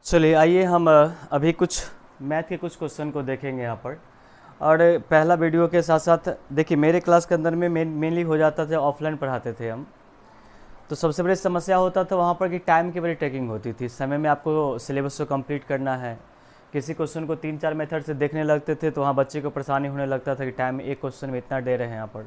चलिए आइए हम अभी कुछ मैथ के कुछ क्वेश्चन को देखेंगे यहाँ पर। और पहला वीडियो के साथ साथ देखिए मेरे क्लास के अंदर में मेनली हो जाता था, ऑफलाइन पढ़ाते थे हम। तो सबसे बड़ी समस्या होता था वहाँ पर कि टाइम की बड़ी टेकिंग होती थी। समय में आपको सिलेबस को कंप्लीट करना है। किसी क्वेश्चन को 3-4 मेथड से देखने लगते थे तो वहाँ बच्चे को परेशानी होने लगता था कि टाइम एक क्वेश्चन में इतना दे रहे हैं यहाँ पर।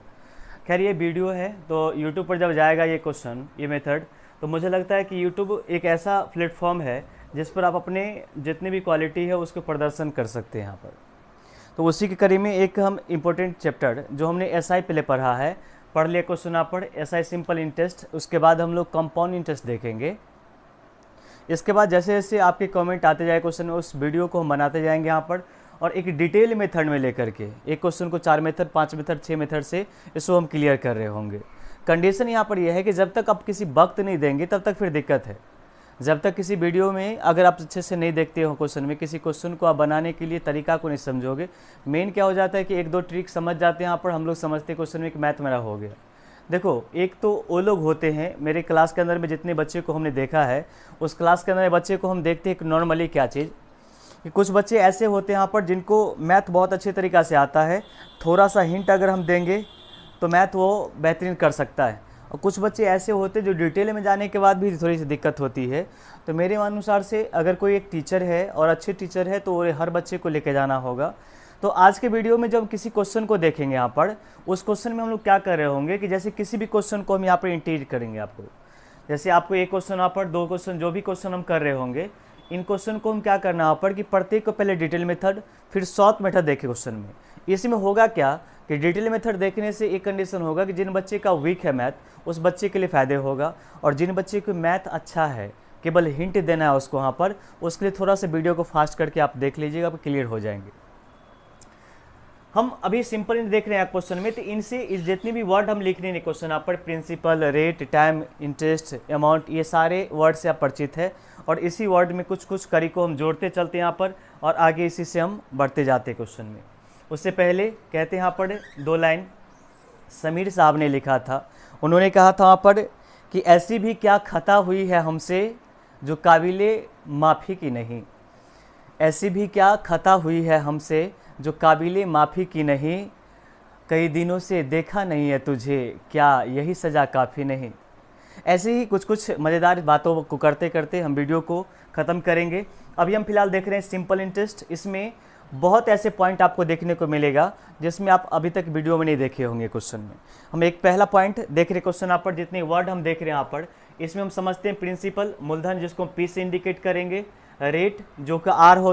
खैर ये वीडियो है तो यूट्यूब पर जब जाएगा ये क्वेश्चन, ये मेथड, तो मुझे लगता है कि यूट्यूब एक ऐसा प्लेटफॉर्म है जिस पर आप अपने जितनी भी क्वालिटी है उसको प्रदर्शन कर सकते हैं यहाँ पर। तो उसी के कड़ी में एक हम इम्पोर्टेंट चैप्टर जो हमने एसआई पहले पढ़ा है, पढ़ लिया क्वेश्चन आप पर, एसआई सिंपल इंटरेस्ट। उसके बाद हम लोग कंपाउंड इंटरेस्ट देखेंगे। इसके बाद जैसे जैसे आपके कमेंट आते जाए क्वेश्चन में, उस वीडियो को हम बनाते जाएंगे यहाँ पर, और एक डिटेल मेथड में लेकर के एक क्वेश्चन को 4 मेथड, 5 मेथड, 6 मेथड से इसको हम क्लियर कर रहे होंगे। कंडीशन यहाँ पर यह है कि जब तक आप किसी वक्त नहीं देंगे तब तक फिर दिक्कत है। जब तक किसी वीडियो में अगर आप अच्छे से नहीं देखते हो क्वेश्चन में, किसी क्वेश्चन को आप बनाने के लिए तरीका को नहीं समझोगे, मेन क्या हो जाता है कि 1-2 ट्रिक समझ जाते हैं यहाँ पर, हम लोग समझते हैं क्वेश्चन में कि मैथ मेरा हो गया। देखो एक तो वो लोग होते हैं, मेरे क्लास के अंदर में जितने बच्चे को हमने देखा है, उस क्लास के अंदर बच्चे को हम देखते हैं कि नॉर्मली क्या चीज़, कि कुछ बच्चे ऐसे होते हैं यहाँ पर जिनको मैथ बहुत अच्छे तरीक़ा से आता है, थोड़ा सा हिंट अगर हम देंगे तो मैथ वो बेहतरीन कर सकता है। और कुछ बच्चे ऐसे होते हैं जो डिटेल में जाने के बाद भी थोड़ी सी दिक्कत होती है। तो मेरे अनुसार से अगर कोई एक टीचर है और अच्छे टीचर है तो हर बच्चे को लेके जाना होगा। तो आज के वीडियो में जब हम किसी क्वेश्चन को देखेंगे यहाँ पर, उस क्वेश्चन में हम लोग क्या कर रहे होंगे कि जैसे किसी भी क्वेश्चन को हम यहाँ पर इंटीग्रेट करेंगे आपको। जैसे आपको एक क्वेश्चन यहाँ पर, 2 क्वेश्चन, जो भी क्वेश्चन हम कर रहे होंगे, इन क्वेश्चन को हम क्या करना यहाँ पर कि प्रत्येक को पहले डिटेल मेथड फिर शॉर्ट मेथड देखें क्वेश्चन में। इसमें होगा क्या कि डिटेल मेथड देखने से एक कंडीशन होगा कि जिन बच्चे का वीक है मैथ, उस बच्चे के लिए फ़ायदे होगा, और जिन बच्चे को मैथ अच्छा है, केवल हिंट देना है उसको वहाँ पर, उसके लिए थोड़ा सा वीडियो को फास्ट करके आप देख लीजिएगा, आप क्लियर हो जाएंगे। हम अभी सिंपल देख रहे हैं क्वेश्चन में, तो इनसे इस जितने भी वर्ड हम लिख रहे हैं क्वेश्चन आप पर, principal, rate, time, interest, amount, ये सारे वर्ड से आप परिचित है, और इसी वर्ड में कुछ कुछ कड़ी को हम जोड़ते चलते हैं यहाँ पर, और आगे इसी से हम बढ़ते जाते हैं क्वेश्चन में। उससे पहले कहते हैं यहाँ पर 2 लाइन समीर साहब ने लिखा था। उन्होंने कहा था वहाँ पर कि ऐसी भी क्या खता हुई है हमसे जो काबिले माफ़ी की नहीं, ऐसी भी क्या खता हुई है हमसे जो काबिले माफ़ी की नहीं, कई दिनों से देखा नहीं है तुझे, क्या यही सज़ा काफ़ी नहीं। ऐसे ही कुछ कुछ मज़ेदार बातों को करते करते हम वीडियो को ख़त्म करेंगे। अभी हम फिलहाल देख रहे हैं सिंपल इंटरेस्ट। इसमें बहुत ऐसे पॉइंट आपको देखने को मिलेगा जिसमें आप अभी तक वीडियो में नहीं देखे होंगे। क्वेश्चन में हम एक पहला पॉइंट देख रहे हैं क्वेश्चन यहाँ पर, जितने वर्ड हम देख रहे हैं यहाँ पर, इसमें हम समझते हैं प्रिंसिपल मूलधन जिसको हम पी से इंडिकेट करेंगे, रेट जो कि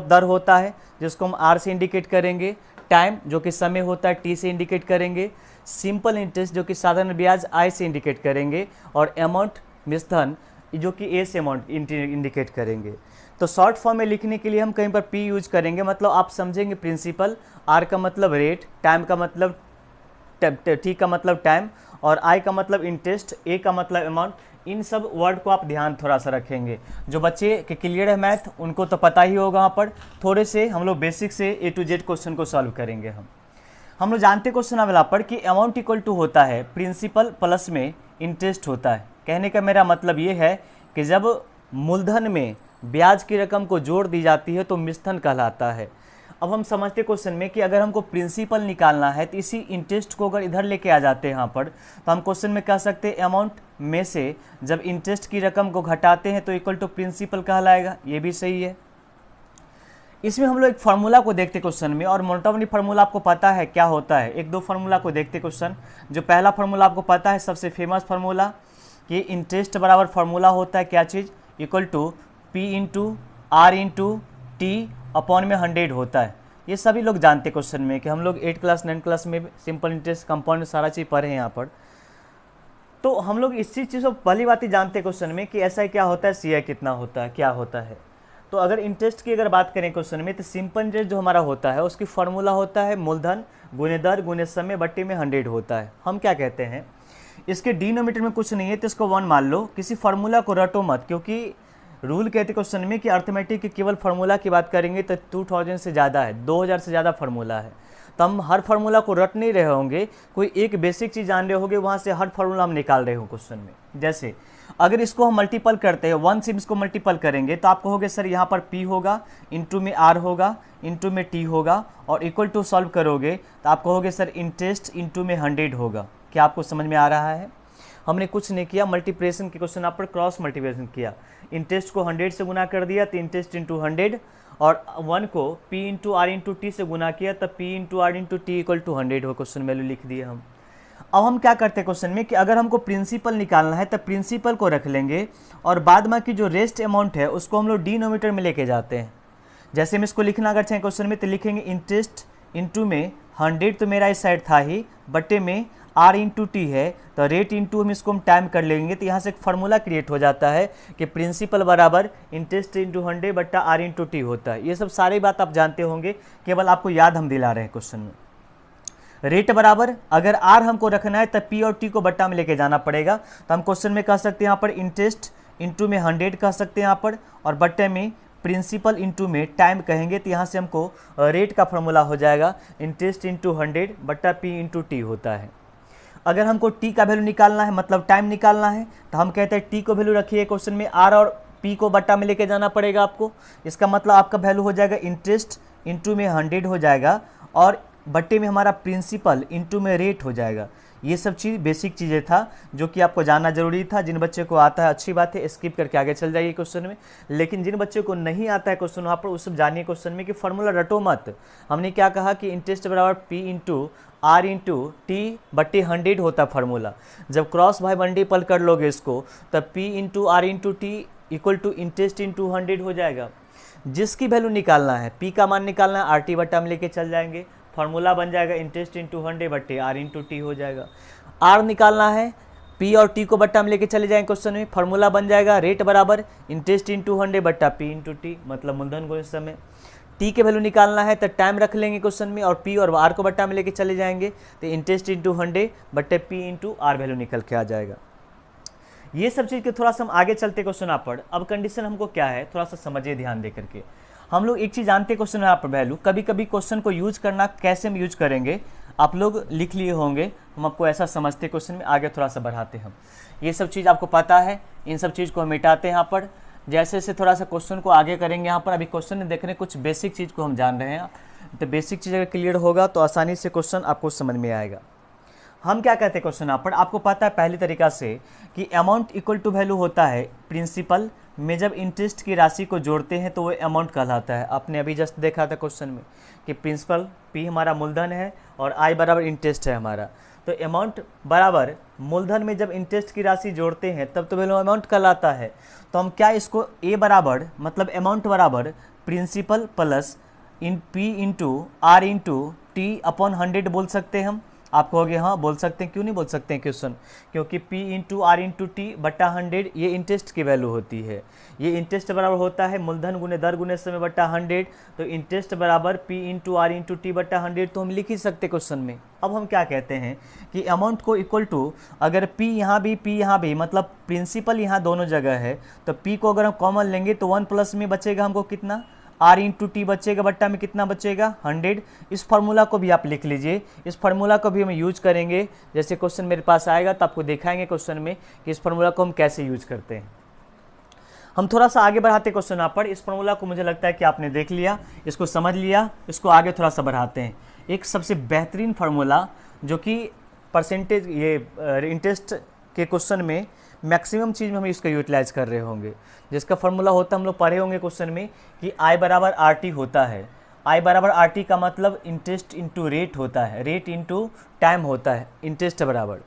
दर होता है जिसको हम आर से इंडिकेट करेंगे, टाइम जो कि समय होता है टी से इंडिकेट करेंगे, सिंपल इंटरेस्ट जो कि साधारण ब्याज आई से इंडिकेट करेंगे, और अमाउंट मिश्धन जो कि ए से अमाउंट इंडिकेट करेंगे। तो शॉर्ट फॉर्म में लिखने के लिए हम कहीं पर पी यूज करेंगे, मतलब आप समझेंगे प्रिंसिपल, आर का मतलब रेट, टाइम का मतलब टी का मतलब टाइम, और आई का मतलब इंटरेस्ट, ए का मतलब अमाउंट। इन सब वर्ड को आप ध्यान थोड़ा सा रखेंगे। जो बच्चे के क्लियर है मैथ उनको तो पता ही होगा, वहाँ पर थोड़े से हम लोग बेसिक से A to Z क्वेश्चन को सॉल्व करेंगे। हम लोग जानते क्वेश्चन वाला पर कि अमाउंट इक्वल टू होता है प्रिंसिपल प्लस में इंटरेस्ट होता है। कहने का मेरा मतलब ये है कि जब मूलधन में ब्याज की रकम को जोड़ दी जाती है तो मिश्धन कहलाता है। अब हम समझते क्वेश्चन में कि अगर हमको प्रिंसिपल निकालना है तो इसी इंटरेस्ट को अगर इधर लेके आ जाते हैं यहाँ पर, तो हम क्वेश्चन में कह सकते हैं अमाउंट में से जब इंटरेस्ट की रकम को घटाते हैं तो इक्वल टू प्रिंसिपल कहलाएगा। ये भी सही है। इसमें हम लोग एक फार्मूला को देखते क्वेश्चन में, और मोटामोटी फार्मूला आपको पता है क्या होता है। 1-2 फार्मूला को देखते क्वेश्चन। जो पहला फार्मूला आपको पता है, सबसे फेमस फार्मूला, कि इंटरेस्ट बराबर फार्मूला होता है क्या चीज़, equal to P into R into T upon में 100 होता है। ये सभी लोग जानते क्वेश्चन में कि हम लोग 8 क्लास 9 क्लास में सिंपल इंटरेस्ट कंपाउंड सारा चीज़ पढ़े हैं यहाँ पर। तो हम लोग इसी चीज़ को पहली बात ही जानते क्वेश्चन में कि ऐसा क्या होता है, सी आई कितना होता है, क्या होता है। तो अगर इंटरेस्ट की अगर बात करें क्वेश्चन में, तो सिंपल इंटरेस्ट जो हमारा होता है उसकी फार्मूला होता है मूलधन गुणे दर गुणे समय बट्टे में 100 होता है। हम क्या कहते हैं, इसके डिनोमिनेटर में कुछ नहीं है तो इसको 1 मान लो। किसी फार्मूला को रटो मत, क्योंकि रूल कहते क्वेश्चन में कि अर्थमेटिक के केवल फार्मूला की बात करेंगे तो 2000 से ज़्यादा है, 2000 से ज़्यादा फार्मूला है। तो हम हर फार्मूला को रट नहीं रहे होंगे, कोई एक बेसिक चीज़ जान रहे होंगे, वहाँ से हर फार्मूला हम निकाल रहे हो क्वेश्चन में। जैसे अगर इसको हम मल्टीपल करते हैं 1 से इसको मल्टीपल करेंगे तो आप कहोगे सर यहाँ पर P होगा, इंटू में R होगा, इंटू में T होगा, और इक्वल टू सॉल्व करोगे तो आप कहोगे सर इंटरेस्ट इंटू में 100 होगा। क्या आपको समझ में आ रहा है? हमने कुछ नहीं किया, मल्टीप्लिकेशन के क्वेश्चन आप पर क्रॉस मल्टीप्लिकेशन किया, इंटरेस्ट को 100 से गुना कर दिया तो इंटरेस्ट इंटू 100, और 1 को P into R into T से गुना किया तब P into R into T equal to 100 हो। क्वेश्चन वैल्यू लिख दिए हम। अब हम क्या करते हैं क्वेश्चन में कि अगर हमको प्रिंसिपल निकालना है तब प्रिंसिपल को रख लेंगे और बाद में की जो रेस्ट अमाउंट है उसको हम लोग डिनोमिनेटर में लेके जाते हैं। जैसे हम इसको लिखना अगर चाहें क्वेश्चन में तो लिखेंगे इंटरेस्ट इंटू में 100 तो मेरा इस साइड था ही, बट्टे में आर इंटू टी है तो रेट इंटू हम इसको हम टाइम कर लेंगे तो यहाँ से एक फार्मूला क्रिएट हो जाता है कि प्रिंसिपल बराबर इंटरेस्ट इंटू 100 बट्टा आर इंटू टी होता है। ये सब सारी बात आप जानते होंगे, केवल आपको याद हम दिला रहे हैं क्वेश्चन में। रेट बराबर अगर आर हमको रखना है तब पी और टी को बट्टा में लेके जाना पड़ेगा, तो हम क्वेश्चन में कह सकते हैं यहाँ पर इंटरेस्ट इंटू में 100 कह सकते हैं यहाँ पर, और बट्टे में प्रिंसिपल इंटू में टाइम कहेंगे तो यहाँ से हमको रेट का फॉर्मूला हो जाएगा इंटरेस्ट इंटू 100 बट्टा पी इंटू टी होता है। अगर हमको टी का वैल्यू निकालना है मतलब टाइम निकालना है तो हम कहते हैं टी को वैल्यू रखिए क्वेश्चन में, आर और पी को बट्टा में लेके जाना पड़ेगा आपको। इसका मतलब आपका वैल्यू हो जाएगा इंटरेस्ट इंटू में 100 हो जाएगा और बट्टे में हमारा प्रिंसिपल इंटू में रेट हो जाएगा। ये सब चीज़ बेसिक चीज़ें था जो कि आपको जानना जरूरी था। जिन बच्चे को आता है अच्छी बात है, स्किप करके आगे चल जाइए क्वेश्चन में, लेकिन जिन बच्चे को नहीं आता है क्वेश्चन वहाँ पर उस सब जानिए क्वेश्चन में कि फार्मूला रटो मत। हमने क्या कहा कि इंटरेस्ट बराबर P into R into T बट्टे 100 होता है फार्मूला। जब क्रॉस बाय मल्टीपल कर लोगे इसको तब P into R into T equal to interest into 100 हो जाएगा। जिसकी वैल्यू निकालना है, पी का मान निकालना है, आर टी बट्टा में लेके चल जाएंगे, फार्मूला बन जाएगा इंटरेस्ट इंटू 100 बट्टे आर इंटू टी हो जाएगा। आर निकालना है, पी और टी को बट्टा में लेके चले जाएंगे क्वेश्चन में, फार्मूला बन जाएगा रेट बराबर इंटरेस्ट इंटू 100 बट्टा पी इंटू टी, मतलब मूलधन को इस समय। टी के वैल्यू निकालना है तो टाइम रख लेंगे क्वेश्चन में और पी और आर को बट्टा में लेके चले जाएंगे तो इंटरेस्ट इंटू 100 बट्टे पी इंटू आर वैल्यू निकल के आ जाएगा। ये सब चीज़ के थोड़ा सा हम आगे चलते क्वेश्चन आप पढ़। अब कंडीशन हमको क्या है थोड़ा सा समझिए ध्यान दे करके। हम लोग एक चीज़ जानते हैं क्वेश्चन में आप वैल्यू, कभी कभी क्वेश्चन को यूज करना कैसे हम यूज करेंगे आप लोग लिख लिए होंगे, हम आपको ऐसा समझते क्वेश्चन में, आगे थोड़ा सा बढ़ाते हम। ये सब चीज़ आपको पता है, इन सब चीज़ को हम मिटाते हैं यहाँ पर। जैसे जैसे थोड़ा सा क्वेश्चन को आगे करेंगे यहाँ पर, अभी क्वेश्चन में देख रहे हैं कुछ बेसिक चीज़ को हम जान रहे हैं, तो बेसिक चीज़ अगर क्लियर होगा तो आसानी से क्वेश्चन आपको समझ में आएगा। हम क्या कहते हैं क्वेश्चन यहाँ पर, आपको पता है पहली तरीका से कि अमाउंट इक्वल टू वैल्यू होता है प्रिंसिपल में जब इंटरेस्ट की राशि को जोड़ते हैं तो वो अमाउंट कहलाता है। आपने अभी जस्ट देखा था क्वेश्चन में कि प्रिंसिपल पी हमारा मूलधन है और आई बराबर इंटरेस्ट है हमारा, तो अमाउंट बराबर मूलधन में जब इंटरेस्ट की राशि जोड़ते हैं तब तो वैल्यू अमाउंट कहलाता है। तो हम क्या इसको ए बराबर मतलब अमाउंट बराबर प्रिंसिपल प्लस इन P into R into T upon 100 बोल सकते हैं हम। आप कहोगे हाँ बोल सकते हैं, क्यों नहीं बोल सकते हैं क्वेश्चन, क्योंकि P into R into T बट्टा 100 ये इंटरेस्ट की वैल्यू होती है। ये इंटरेस्ट बराबर होता है मूलधन गुने दर गुने समय बट्टा 100, तो इंटरेस्ट बराबर P into R into T बट्टा 100 तो हम लिख ही सकते क्वेश्चन में। अब हम क्या कहते हैं कि अमाउंट को इक्वल टू अगर P यहाँ भी P यहाँ भी मतलब प्रिंसिपल यहाँ दोनों जगह है तो P को अगर हम कॉमन लेंगे तो 1 प्लस में बचेगा हमको कितना, आर इंटू टी बचेगा, बट्टा में कितना बचेगा 100। इस फार्मूला को भी आप लिख लीजिए, इस फार्मूला को भी हम यूज करेंगे। जैसे क्वेश्चन मेरे पास आएगा तो आपको दिखाएंगे क्वेश्चन में कि इस फार्मूला को हम कैसे यूज करते हैं। हम थोड़ा सा आगे बढ़ाते क्वेश्चन यहाँ पर। इस फार्मूला को मुझे लगता है कि आपने देख लिया, इसको समझ लिया, इसको आगे थोड़ा सा बढ़ाते हैं। एक सबसे बेहतरीन फार्मूला जो कि परसेंटेज ये इंटरेस्ट के क्वेश्चन में मैक्सिमम चीज़ में हम इसका यूटिलाइज कर रहे होंगे, जिसका फार्मूला होता है हम लोग पढ़े होंगे क्वेश्चन में कि आई बराबर आर टी होता है। आई बराबर आर टी का मतलब इंटरेस्ट इंटू रेट होता है, रेट इंटू टाइम होता है इंटरेस्ट बराबर।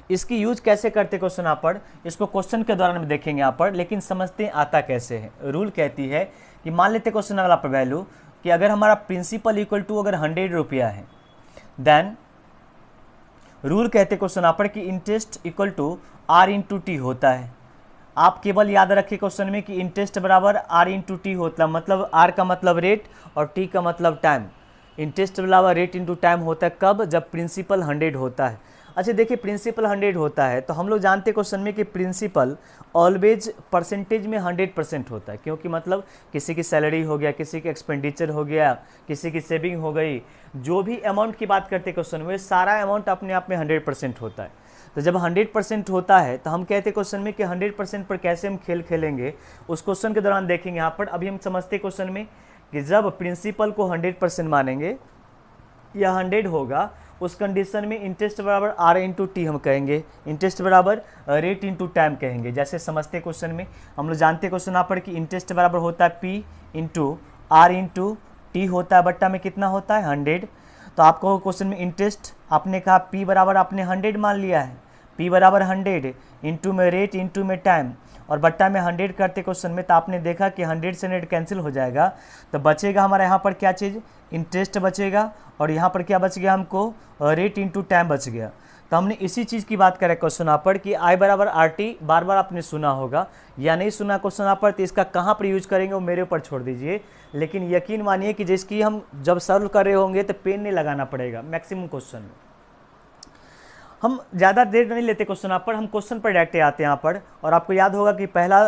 इसकी यूज कैसे करते क्वेश्चन यहाँ पर, इसको क्वेश्चन के दौरान में देखेंगे यहाँ पर, लेकिन समझते हैं आता कैसे है। रूल कहती है कि मान लेते क्वेश्चन अगला पर वैल्यू कि अगर हमारा प्रिंसिपल इक्वल टू अगर 100 रुपया है, देन रूल कहते क्वेश्चन यहाँ पर कि interest equal to R into T होता है। आप केवल याद रखें क्वेश्चन में कि इंटरेस्ट बराबर आर इंटू टी होता है, मतलब आर का मतलब रेट और टी का मतलब टाइम। इंटरेस्ट बराबर रेट इंटू टाइम होता है कब, जब प्रिंसिपल 100 होता है। अच्छा देखिए प्रिंसिपल 100 होता है तो हम लोग जानते हैं क्वेश्चन में कि प्रिंसिपल ऑलवेज परसेंटेज में 100% होता है, क्योंकि मतलब किसी की सैलरी हो गया, किसी की एक्सपेंडिचर हो गया, किसी की सेविंग हो गई, जो भी अमाउंट की बात करते हैं क्वेश्चन में सारा अमाउंट अपने आप में 100% होता है। तो जब 100% होता है तो हम कहते हैं क्वेश्चन में कि 100% पर कैसे हम खेल खेलेंगे, उस क्वेश्चन के दौरान देखेंगे। यहाँ पर अभी हम समझते क्वेश्चन में कि जब प्रिंसिपल को 100% मानेंगे या 100 होगा, उस कंडीशन में इंटरेस्ट बराबर आर इंटू टी हम कहेंगे, इंटरेस्ट बराबर रेट इंटू टाइम कहेंगे। जैसे समझते क्वेश्चन में हम लोग जानते क्वेश्चन यहाँ पर कि इंटरेस्ट बराबर होता है P into R into T होता है, बट्टा में कितना होता है 100। तो आपको क्वेश्चन में इंटरेस्ट आपने कहा पी बराबर आपने 100 मान लिया है, पी बराबर 100 इंटू में रेट इंटू में टाइम और बट्टा में 100 करते क्वेश्चन में, तो आपने देखा कि 100 से 100 कैंसिल हो जाएगा, तो बचेगा हमारा यहाँ पर क्या चीज़, इंटरेस्ट बचेगा और यहाँ पर क्या बच गया हमको, रेट इंटू टाइम बच गया। तो हमने इसी चीज़ की बात करें क्वेश्चन यहाँ पर कि आई बराबर आर टी, बार बार आपने सुना होगा या नहीं सुना क्वेश्चन यहाँ पर, तो इसका कहाँ पर यूज करेंगे वो मेरे ऊपर छोड़ दीजिए। लेकिन यकीन मानिए कि जिसकी हम जब सॉल्व कर रहे होंगे तो पेन नहीं लगाना पड़ेगा मैक्सिमम क्वेश्चन में। हम ज़्यादा देर नहीं लेते क्वेश्चन यहाँ पर, हम क्वेश्चन पर डायरेक्ट आते हैं यहाँ पर। और आपको याद होगा कि पहला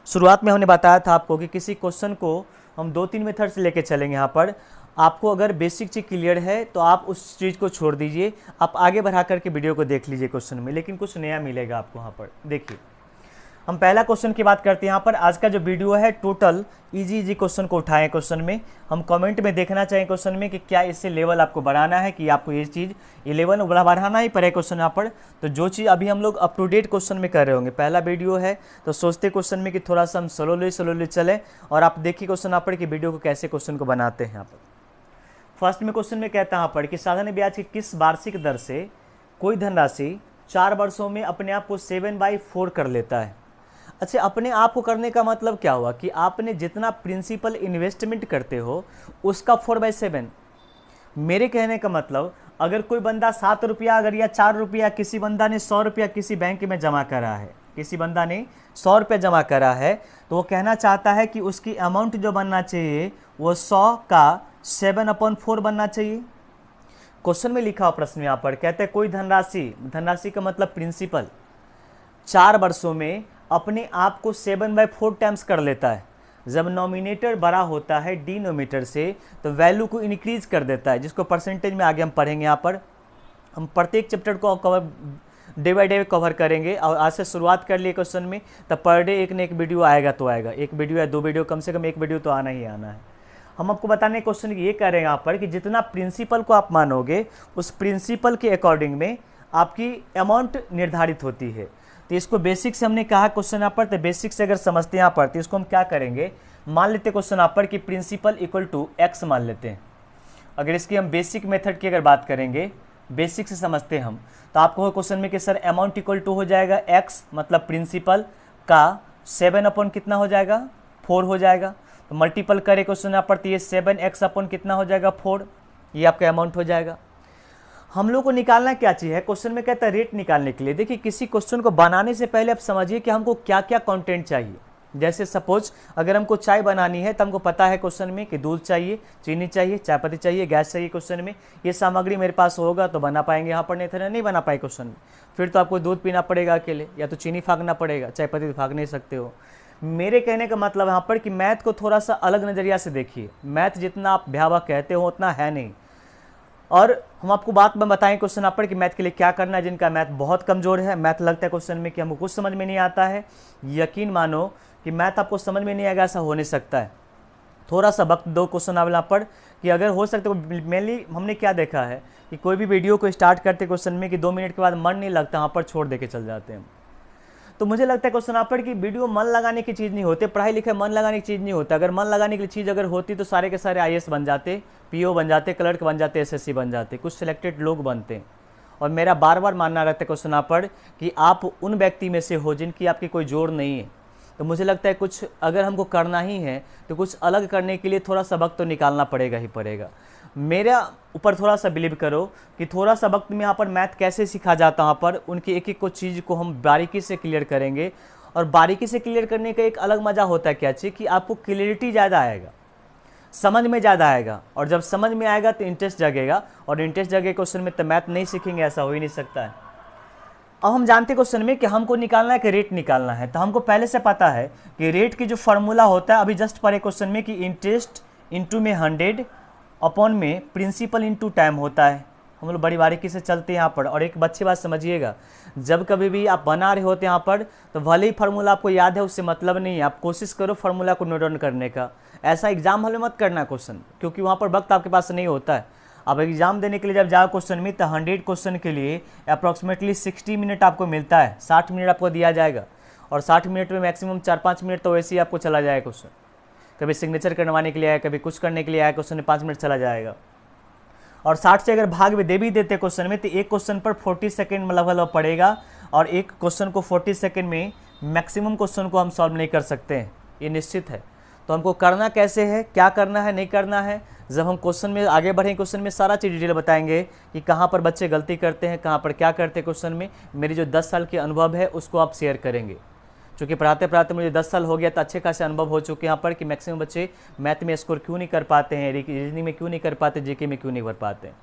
शुरुआत में हमने बताया था आपको कि किसी क्वेश्चन को हम 2-3 मेथड से लेके चलेंगे। यहाँ पर आपको अगर बेसिक चीज़ क्लियर है तो आप उस चीज़ को छोड़ दीजिए, आप आगे बढ़ा करके वीडियो को देख लीजिए क्वेश्चन में, लेकिन कुछ नया मिलेगा आपको यहाँ पर। देखिए हम पहला क्वेश्चन की बात करते हैं यहाँ पर। आज का जो वीडियो है टोटल इजी क्वेश्चन को उठाएं। क्वेश्चन में हम कमेंट में देखना चाहिए क्वेश्चन में कि क्या इससे लेवल आपको बढ़ाना है, कि आपको ये चीज़ 11 बढ़ाना ही पड़े क्वेश्चन यहाँ पर। तो जो चीज़ अभी हम लोग अप टू डेट क्वेश्चन में कर रहे होंगे, पहला वीडियो है तो सोचते क्वेश्चन में कि थोड़ा सा हम स्लोली चलें और आप देखिए क्वेश्चन यहाँ पर कि वीडियो को कैसे क्वेश्चन को बनाते हैं यहाँ पर। फर्स्ट में क्वेश्चन में कहता है यहाँ पर कि साधारण ब्याज की किस वार्षिक दर से कोई धनराशि 4 वर्षों में अपने आप को 7/4 कर लेता है। अच्छा, अपने आप को करने का मतलब क्या हुआ कि आपने जितना प्रिंसिपल इन्वेस्टमेंट करते हो उसका 4/7। मेरे कहने का मतलब अगर कोई बंदा 7 रुपया अगर या 4 रुपया, किसी बंदा ने 100 रुपया किसी बैंक में जमा करा है, किसी बंदा ने 100 रुपया जमा करा है, तो वो कहना चाहता है कि उसकी अमाउंट जो बनना चाहिए वो 100 का 7/4 बनना चाहिए। क्वेश्चन में लिखा हुआ प्रश्न यहाँ पर कहते हैं कोई धनराशि का मतलब प्रिंसिपल 4 वर्षों में अपने आप को 7/4 टाइम्स कर लेता है। जब नॉमिनेटर बड़ा होता है डिनोमिनेटर से तो वैल्यू को इंक्रीज कर देता है, जिसको परसेंटेज में आगे हम पढ़ेंगे। यहाँ पर हम प्रत्येक चैप्टर को cover day by day cover करेंगे और आज से शुरुआत कर लिए क्वेश्चन में, तब पर डे एक न एक वीडियो आएगा तो आएगा, एक वीडियो या 2 वीडियो, कम से कम एक वीडियो तो आना ही आना है। हम आपको बताने क्वेश्चन ये कह रहे हैं यहाँ पर कि जितना प्रिंसिपल को आप मानोगे उस प्रिंसिपल के अकॉर्डिंग में आपकी अमाउंट निर्धारित होती है। तो इसको बेसिक से हमने कहा क्वेश्चन यहाँ पर, तो बेसिक से अगर समझते हैं यहाँ पर तो इसको हम क्या करेंगे, मान लेते हैं क्वेश्चन यहाँ पर कि प्रिंसिपल इक्वल टू एक्स मान लेते हैं। अगर इसकी हम बेसिक मेथड की अगर बात करेंगे, बेसिक से समझते हैं हम, तो आपको क्वेश्चन में कि सर अमाउंट इक्वल टू हो जाएगा एक्स, मतलब प्रिंसिपल का 7 कितना हो जाएगा 4 हो जाएगा। तो मल्टीपल करे क्वेश्चन यहाँ पर, तो ये 7x कितना हो जाएगा 4, ये आपका अमाउंट हो जाएगा। हम लोग को निकालना क्या चाहिए, क्वेश्चन में कहता है रेट निकालने के लिए। देखिए किसी क्वेश्चन को बनाने से पहले आप समझिए कि हमको क्या क्या कंटेंट चाहिए। जैसे सपोज अगर हमको चाय बनानी है तो हमको पता है क्वेश्चन में कि दूध चाहिए, चीनी चाहिए, चाय पत्ती चाहिए, गैस चाहिए। क्वेश्चन में ये सामग्री मेरे पास होगा तो बना पाएंगे, यहाँ पर नहीं बना पाए क्वेश्चन में, फिर तो आपको दूध पीना पड़ेगा अकेले, या तो चीनी फाँकना पड़ेगा, चाय पत्ती तो फाँक नहीं सकते हो। मेरे कहने का मतलब यहाँ पर कि मैथ को थोड़ा सा अलग नज़रिया से देखिए। मैथ जितना आप भयावह कहते हो उतना है नहीं। और हम आपको बात में बताएं क्वेश्चन यहाँ पर कि मैथ के लिए क्या करना है। जिनका मैथ बहुत कमज़ोर है, मैथ लगता है क्वेश्चन में कि हमको कुछ समझ में नहीं आता है, यकीन मानो कि मैथ आपको समझ में नहीं आएगा, ऐसा हो नहीं सकता है। थोड़ा सा वक्त दो क्वेश्चन आप यहाँ पर कि अगर हो सकता है। मेनली हमने क्या देखा है कि कोई भी वीडियो को स्टार्ट करते क्वेश्चन में कि 2 मिनट के बाद मन नहीं लगता, वहाँ पर छोड़ दे के चल जाते हैं। तो मुझे लगता है क्वेश्चन यहाँ पर कि वीडियो मन लगाने की चीज़ नहीं होती, पढ़ाई लिखाई मन लगाने की चीज़ नहीं होता। अगर मन लगाने की चीज़ अगर होती तो सारे के सारे IAS बन जाते, PO बन जाते, क्लर्क बन जाते, SSC बन जाते, कुछ सिलेक्टेड लोग बनते। और मेरा बार बार मानना रहता है क्वेश्चन यहाँ पर कि आप उन व्यक्ति में से हो जिनकी आपकी कोई जोड़ नहीं है। तो मुझे लगता है कुछ अगर हमको करना ही है तो कुछ अलग करने के लिए थोड़ा सा वक्त तो निकालना पड़ेगा ही पड़ेगा। मेरा ऊपर थोड़ा सा बिलीव करो कि थोड़ा सा वक्त में यहाँ पर मैथ कैसे सीखा जाता है, यहाँ पर उनकी एक एक को चीज़ को हम बारीकी से क्लियर करेंगे। और बारीकी से क्लियर करने का एक अलग मज़ा होता है क्या चीज़ कि आपको क्लियरिटी ज़्यादा आएगा, समझ में ज़्यादा आएगा। और जब समझ में आएगा तो इंटरेस्ट जगेगा, और इंटरेस्ट जगे क्वेश्चन में तो मैथ नहीं सीखेंगे, ऐसा हो ही नहीं सकता है। अब हम जानते क्वेश्चन में कि हमको निकालना है कि रेट निकालना है, तो हमको पहले से पता है कि रेट की जो फार्मूला होता है, अभी जस्ट पढ़े क्वेश्चन में कि इंटरेस्ट इंटू में 100 अपॉन में प्रिंसिपल इंटू टाइम होता है। हम लोग बड़ी बारीकी से चलते हैं यहाँ पर। और एक अच्छी बात समझिएगा, जब कभी भी आप बना रहे होते हैं यहाँ पर, तो भले ही फार्मूला आपको याद है उससे मतलब नहीं है, आप कोशिश करो फार्मूला को नोट डाउन करने का। ऐसा एग्जाम हॉल में मत करना क्वेश्चन, क्योंकि वहाँ पर वक्त आपके पास नहीं होता है। अब एग्जाम देने के लिए जब जाओ क्वेश्चन में, तो 100 क्वेश्चन के लिए अप्रॉक्सीमेटली 60 मिनट आपको मिलता है, 60 मिनट आपको दिया जाएगा। और 60 मिनट में मैक्सिमम 4-5 मिनट तो वैसे ही आपको चला जाएगा क्वेश्चन। कभी सिग्नेचर करवाने के लिए आया, कभी कुछ करने के लिए आया, क्वेश्चन में 5 मिनट चला जाएगा। और 60 से अगर भाग भी दे भी देते क्वेश्चन में, तो एक क्वेश्चन पर 40 सेकेंड मतलब पड़ेगा। और एक क्वेश्चन को 40 सेकेंड में मैक्सिमम क्वेश्चन को हम सॉल्व नहीं कर सकते हैं, ये निश्चित है। तो हमको करना कैसे है, क्या करना है, नहीं करना है, जब हम क्वेश्चन में आगे बढ़ें, क्वेश्चन में सारा चीज़ डिटेल बताएंगे कि कहाँ पर बच्चे गलती करते हैं, कहाँ पर क्या करते हैं क्वेश्चन में। मेरी जो 10 साल के अनुभव है उसको आप शेयर करेंगे, क्योंकि पढ़ाते पढ़ाते मुझे 10 साल हो गया, तो अच्छे खासे अनुभव हो चुके हैं यहाँ पर कि मैक्सिमम बच्चे मैथ में स्कोर क्यों नहीं कर पाते हैं, रीजनिंग में क्यों नहीं कर पाते, जीके में क्यों नहीं कर पाते हैं।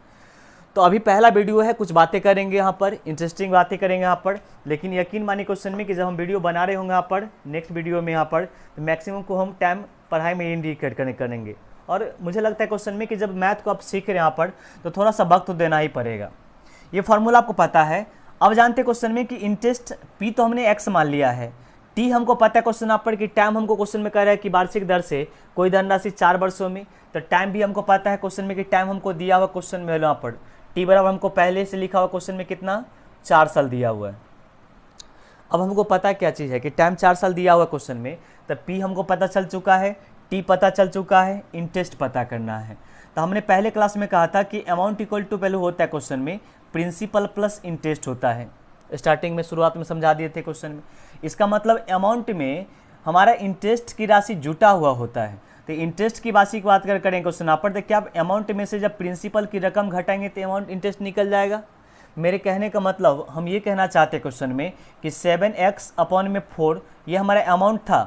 तो अभी पहला वीडियो है, कुछ बातें करेंगे यहाँ पर, इंटरेस्टिंग बातें करेंगे यहाँ पर। लेकिन यकीन मानिए क्वेश्चन में कि जब हम वीडियो बना रहे होंगे यहाँ पर, नेक्स्ट वीडियो में यहाँ पर, तो मैक्सिमम को हम टाइम पढ़ाई में इंडिकेट करेंगे। और मुझे लगता है क्वेश्चन में कि जब मैथ को आप सीख रहे हैं यहाँ पर, तो थोड़ा सा वक्त तो देना ही पड़ेगा। ये फार्मूला आपको पता है। अब जानते हैं क्वेश्चन में कि इंटरेस्ट पी तो हमने एक्स मान लिया है, टी हमको पता है क्वेश्चन यहाँ पर कि टाइम हमको क्वेश्चन में कह रहा है कि वार्षिक दर से कोई धनराशि 4 वर्षों में, तो टाइम भी हमको पता है क्वेश्चन में कि टाइम हमको दिया हुआ क्वेश्चन में यहाँ पर टी बराबर हमको पहले से लिखा हुआ क्वेश्चन में कितना 4 साल दिया हुआ है। अब हमको पता है क्या चीज़ है कि टाइम 4 साल दिया हुआ क्वेश्चन में, तब पी हमको पता चल चुका है, टी पता चल चुका है, इंटरेस्ट पता करना है। तो हमने पहले क्लास में कहा था कि अमाउंट इक्वल टू वैल्यू होता है क्वेश्चन में प्रिंसिपल प्लस इंटरेस्ट होता है। स्टार्टिंग में शुरुआत में समझा दिए थे क्वेश्चन में। इसका मतलब अमाउंट में हमारा इंटरेस्ट की राशि जुटा हुआ होता है। तो इंटरेस्ट की राशि की बात करें क्वेश्चन यहाँ पर, तो क्या अमाउंट में से जब प्रिंसिपल की रकम घटाएंगे तो अमाउंट इंटरेस्ट निकल जाएगा। मेरे कहने का मतलब हम ये कहना चाहते हैं क्वेश्चन में कि 7x अपॉन में 4 ये हमारा अमाउंट था,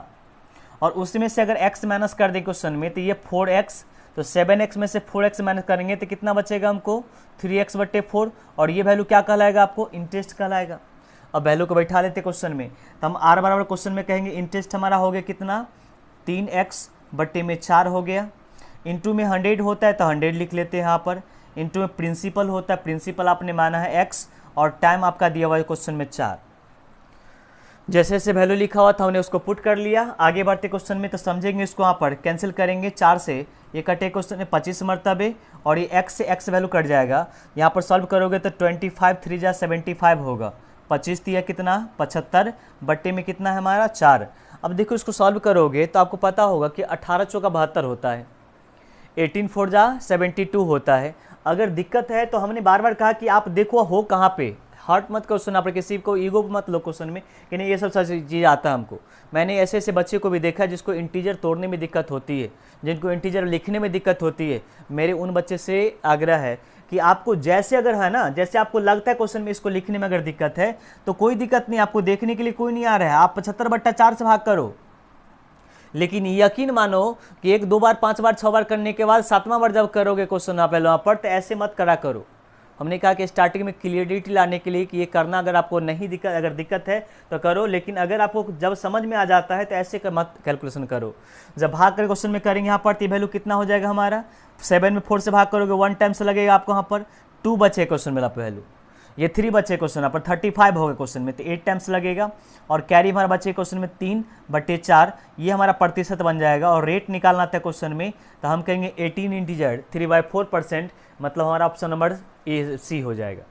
और उसमें से अगर x माइनस कर दें क्वेश्चन में, तो ये 4x, तो 7x में से 4x माइनस करेंगे तो कितना बचेगा हमको 3x/4, और ये वैल्यू क्या कहलाएगा आपको, इंटरेस्ट कहलाएगा। अब वैल्यू को बैठा लेते क्वेश्चन में, तो हम r बराबर क्वेश्चन में कहेंगे इंटरेस्ट हमारा हो गया कितना 3x/4 हो गया। इंटू में 100 होता है तो 100 लिख लेते हैं यहाँ पर। इंटू में प्रिंसिपल होता है, प्रिंसिपल आपने माना है x, और टाइम आपका दिया हुआ है क्वेश्चन में 4। जैसे जैसे वैल्यू लिखा हुआ था हमने उसको पुट कर लिया। आगे बढ़ते क्वेश्चन में तो समझेंगे इसको, यहाँ पर कैंसिल करेंगे, 4 से ये कटे क्वेश्चन में 25 मरतबे, और ये x से x वैल्यू कट जाएगा। यहाँ पर सॉल्व करोगे तो 25 3 जा 75 होगा, 25 दिया कितना 75, बट्टे में कितना है हमारा 4। अब देखो इसको सॉल्व करोगे तो आपको पता होगा कि 18 चौका 72 होता है, 18 4 जा 72 होता है। अगर दिक्कत है तो हमने बार बार कहा कि आप देखो हो कहाँ पे, हर्ट मत करो क्वेश्चन, आप किसी को ईगो मत लो क्वेश्चन में कि नहीं ये सब चीज़ आता है हमको। मैंने ऐसे ऐसे बच्चे को भी देखा है जिसको इंटीजर तोड़ने में दिक्कत होती है, जिनको इंटीजर लिखने में दिक्कत होती है। मेरे उन बच्चे से आग्रह है कि आपको जैसे अगर है ना, जैसे आपको लगता है क्वेश्चन में इसको लिखने में अगर दिक्कत है तो कोई दिक्कत नहीं, आपको देखने के लिए कोई नहीं आ रहा है, आप 75/4 से भाग करो। लेकिन यकीन मानो कि 1 2 बार 5 बार 6 बार करने के बाद 7वां बार जब करोगे क्वेश्चन आप वहाँ पर, तो ऐसे मत करा करो। हमने कहा कि स्टार्टिंग में क्लियरिटी लाने के लिए कि ये करना, अगर आपको नहीं दिक्कत, अगर दिक्कत है तो करो, लेकिन अगर आपको जब समझ में आ जाता है तो ऐसे मत कैलकुलेशन करो। जब भाग कर क्वेश्चन में करेंगे यहाँ पर, तो वैल्यू कितना हो जाएगा हमारा, 7 में 4 से भाग करोगे 1 टाइम से लगेगा आपको, यहाँ पर 2 बचे क्वेश्चन में वैल्यू, ये 3 बचे क्वेश्चन यहाँ पर 35 हो गए क्वेश्चन में, तो 8 टाइम्स लगेगा। और कैरी हमारा बचे क्वेश्चन में 3/4, ये हमारा प्रतिशत बन जाएगा। और रेट निकालना था क्वेश्चन में, तो हम कहेंगे 18 इंटीजर 3/4%, मतलब हमारा ऑप्शन नंबर ए सी हो जाएगा।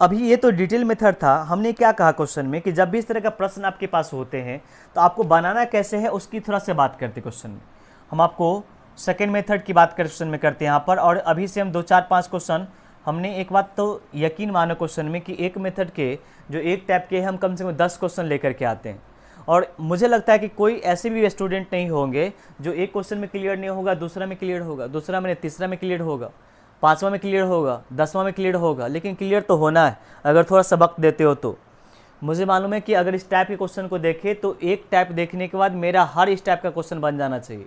अभी ये तो डिटेल मेथड था। हमने क्या कहा क्वेश्चन में कि जब भी इस तरह का प्रश्न आपके पास होते हैं तो आपको बनाना कैसे है उसकी थोड़ा सा बात करते क्वेश्चन में। हम आपको सेकेंड मेथड की बात क्वेश्चन में करते हैं यहाँ पर, और अभी से हम 2 4 5 क्वेश्चन, हमने एक बात तो यकीन मानो क्वेश्चन में कि एक मेथड के जो एक टाइप के हम कम से कम 10 क्वेश्चन लेकर के आते हैं। और मुझे लगता है कि कोई ऐसे भी स्टूडेंट नहीं होंगे जो एक क्वेश्चन में क्लियर नहीं होगा, दूसरा में क्लियर होगा, दूसरा में तीसरा में क्लियर होगा, 5वां में क्लियर होगा, 10वां में क्लियर होगा, लेकिन क्लियर तो होना है अगर थोड़ा सा वक्त देते हो तो। मुझे मालूम है कि अगर इस टाइप के क्वेश्चन को देखें तो एक टाइप देखने के बाद मेरा हर इस टाइप का क्वेश्चन बन जाना चाहिए।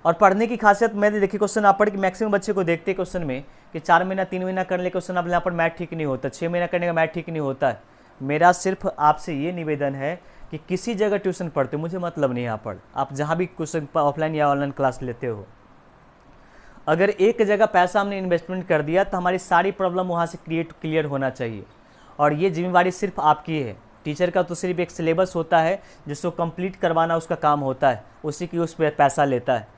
और पढ़ने की खासियत मैंने देखी क्वेश्चन आप पढ़ के मैक्सिमम बच्चे को देखते क्वेश्चन में कि 4 महीना 3 महीना करने क्वेश्चन आप यहाँ पर मैथ ठीक नहीं होता, 6 महीना करने का मैथ ठीक नहीं होता है। मेरा सिर्फ आपसे ये निवेदन है कि किसी जगह ट्यूशन पढ़ते मुझे मतलब नहीं यहाँ पर, आप जहाँ भी क्वेश्चन ऑफलाइन या ऑनलाइन क्लास लेते हो, अगर एक जगह पैसा हमने इन्वेस्टमेंट कर दिया तो हमारी सारी प्रॉब्लम वहाँ से क्लियर होना चाहिए, और ये जिम्मेवारी सिर्फ आपकी है। टीचर का तो सिर्फ एक सिलेबस होता है जिसको कंप्लीट करवाना उसका काम होता है, उसी की उस पर पैसा लेता है।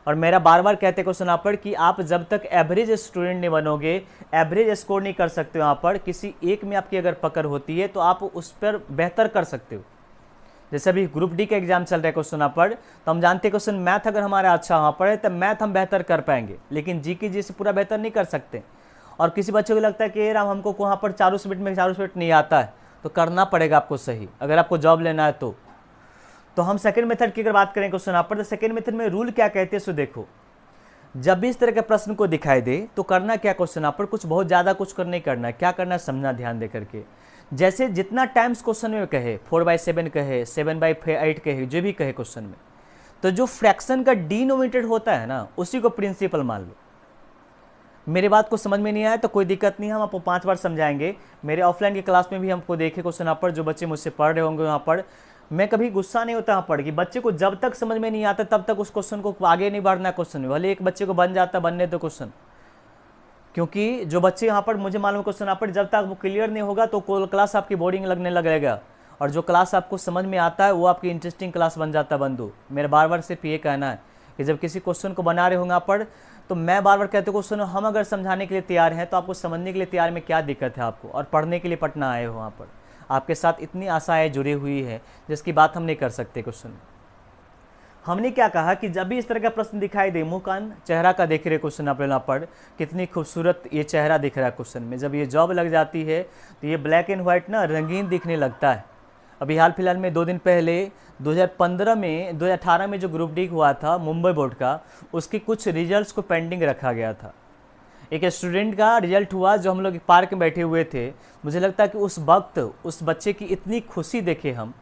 और मेरा बार बार कहते क्वेश्चन यहाँ पर कि आप जब तक एवरेज स्टूडेंट नहीं बनोगे, एवरेज स्कोर नहीं कर सकते हो, यहाँ पर किसी एक में आपकी अगर पकड़ होती है तो आप उस पर बेहतर कर सकते हो। जैसे अभी ग्रुप डी का एग्जाम चल रहा है क्वेश्चन यहाँ पर, तो हम जानते हैं क्वेश्चन मैथ अगर हमारा अच्छा वहाँ पर है तो मैथ हम बेहतर कर पाएंगे, लेकिन जी की जी से पूरा बेहतर नहीं कर सकते। और किसी बच्चे को लगता है कि राम हमको वहाँ पर चारों सब्जेक्ट में चारों सब्जेक्ट नहीं आता है, तो करना पड़ेगा आपको सही, अगर आपको जॉब लेना है तो हम सेकंड मेथड की अगर बात करें क्वेश्चन यहाँ पर, तो सेकंड मेथड में रूल क्या कहते हैं सो देखो, जब भी इस तरह के प्रश्न को दिखाई दे तो करना क्या क्वेश्चन यहाँ पर, कुछ बहुत ज़्यादा कुछ नहीं करना है, क्या करना है समझना ध्यान दे करके। जैसे जितना टाइम्स क्वेश्चन में कहे, 4/7 कहे, 7/8 कहे, जो भी कहे क्वेश्चन में, तो जो फ्रैक्शन का डिनोमिनेटर होता है ना, उसी को प्रिंसिपल मान लो। मेरी बात को समझ में नहीं आया तो कोई दिक्कत नहीं है, हम आपको 5 बार समझाएंगे। मेरे ऑफलाइन की क्लास में भी हमको देखे क्वेश्चन यहाँ पर, जो बच्चे मुझसे पढ़ रहे होंगे यहाँ पर, मैं कभी गुस्सा नहीं होता यहाँ पर कि बच्चे को जब तक समझ में नहीं आता तब तक उस क्वेश्चन को आगे नहीं बढ़ना है। क्वेश्चन में भले एक बच्चे को बन जाता, बनने दो क्वेश्चन, क्योंकि जो बच्चे यहाँ पर मुझे मालूम क्वेश्चन यहाँ पर जब तक वो क्लियर नहीं होगा तो क्लास आपकी बोरिंग लगने लगेगा, और जो क्लास आपको समझ में आता है वो आपकी इंटरेस्टिंग क्लास बन जाता है बंधु। मेरा बार बार सिर्फ ये कहना है कि जब किसी क्वेश्चन को बना रहे होंगे यहाँ पर, तो मैं बार बार कहते क्वेश्चन हम अगर समझाने के लिए तैयार हैं तो आपको समझने के लिए तैयार में क्या दिक्कत है आपको, और पढ़ने के लिए पटना आए हो वहाँ पर, आपके साथ इतनी आशाएं जुड़ी हुई है जिसकी बात हम नहीं कर सकते। क्वेश्चन हमने क्या कहा कि जब भी इस तरह का प्रश्न दिखाई दे, मुंह कान चेहरा का देख रहे क्वेश्चन आप यहाँ पर, कितनी खूबसूरत ये चेहरा दिख रहा है क्वेश्चन में। जब ये जॉब लग जाती है तो ये ब्लैक एंड व्हाइट ना रंगीन दिखने लगता है। अभी हाल फिलहाल में 2 दिन पहले 2018 में जो ग्रुप डी हुआ था मुंबई बोर्ड का, उसके कुछ रिजल्ट्स को पेंडिंग रखा गया था। एक स्टूडेंट का रिजल्ट हुआ जो हम लोग पार्क में बैठे हुए थे। मुझे लगता है कि उस वक्त उस बच्चे की इतनी खुशी देखे हम,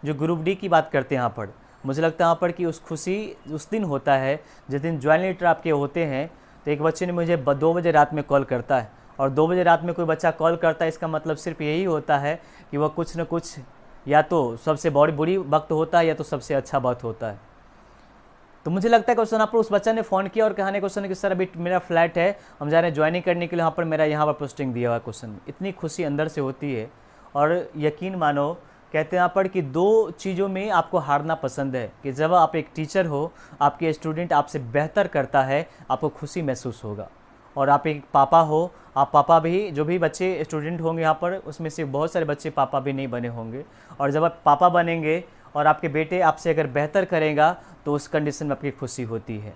जो ग्रुप डी की बात करते हैं यहाँ पर, मुझे लगता है यहाँ पर कि उस खुशी उस दिन होता है जिस दिन ज्वाइन लेटर आपके होते हैं। तो एक बच्चे ने मुझे 2 बजे रात में कॉल करता है, और 2 बजे रात में कोई बच्चा कॉल करता है, इसका मतलब सिर्फ यही होता है कि वह कुछ न कुछ या तो सबसे बुरी वक्त होता है या तो सबसे अच्छा वक्त होता है। तो मुझे लगता है क्वेश्चन यहाँ पर उस बच्चा ने फ़ोन किया और कहने क्वेश्चन कि सर अभी मेरा फ्लैट है, हम जा रहे हैं ज्वाइनिंग करने के लिए, यहाँ पर मेरा यहाँ पर पोस्टिंग दिया हुआ क्वेश्चन में। इतनी खुशी अंदर से होती है, और यकीन मानो कहते हैं यहाँ पर कि 2 चीज़ों में आपको हारना पसंद है, कि जब आप एक टीचर हो, आपके स्टूडेंट आपसे बेहतर करता है, आपको खुशी महसूस होगा, और आप एक पापा हो, आप पापा भी, जो भी बच्चे स्टूडेंट होंगे यहाँ पर, उसमें से बहुत सारे बच्चे पापा भी नहीं बने होंगे, और जब आप पापा बनेंगे और आपके बेटे आपसे अगर बेहतर करेगा तो उस कंडीशन में आपकी खुशी होती है।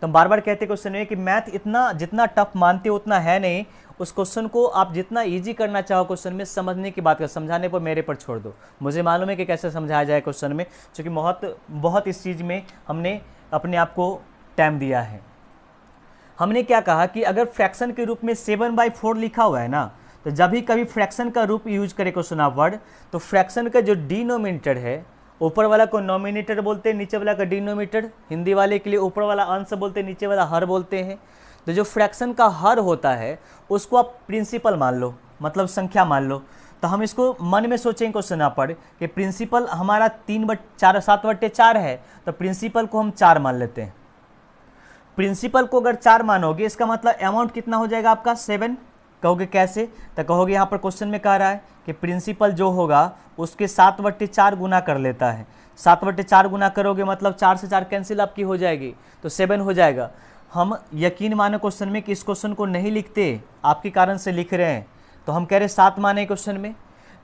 तो हम बार बार कहते क्वेश्चन है कि मैथ इतना जितना टफ मानते हो उतना है नहीं, उस क्वेश्चन को आप जितना इजी करना चाहो क्वेश्चन में, समझने की बात कर, समझाने पर मेरे पर छोड़ दो। मुझे मालूम है कि कैसे समझाया जाए क्वेश्चन में, क्योंकि बहुत इस चीज़ में हमने अपने आप को टाइम दिया है। हमने क्या कहा कि अगर फ्रैक्शन के रूप में 7/4 लिखा हुआ है ना, तो जब भी कभी फ्रैक्शन का रूप यूज करे क्वेश्चन ऑफ वर्ड, तो फ्रैक्शन का जो डिनोमिनेटर है, ऊपर वाला को नोमिनेटर बोलते हैं, नीचे वाला का डिनोमिनेटर। हिंदी वाले के लिए ऊपर वाला अंश बोलते हैं, नीचे वाला हर बोलते हैं। तो जो फ्रैक्शन का हर होता है उसको आप प्रिंसिपल मान लो, मतलब संख्या मान लो। तो हम इसको मन में सोचेंगे क्वेश्चन यहाँ पर कि प्रिंसिपल हमारा 7/4 है, तो प्रिंसिपल को हम 4 मान लेते हैं। प्रिंसिपल को अगर 4 मानोगे, इसका मतलब अमाउंट कितना हो जाएगा आपका 7। कहोगे कैसे, तो कहोगे यहाँ पर क्वेश्चन में कह रहा है कि प्रिंसिपल जो होगा उसके 7/4 गुना कर लेता है। 7/4 गुना करोगे मतलब 4 से 4 कैंसिल आपकी हो जाएगी, तो 7 हो जाएगा। हम यकीन माने क्वेश्चन में कि इस क्वेश्चन को नहीं लिखते, आपके कारण से लिख रहे हैं, तो हम कह रहे 7 माने क्वेश्चन में।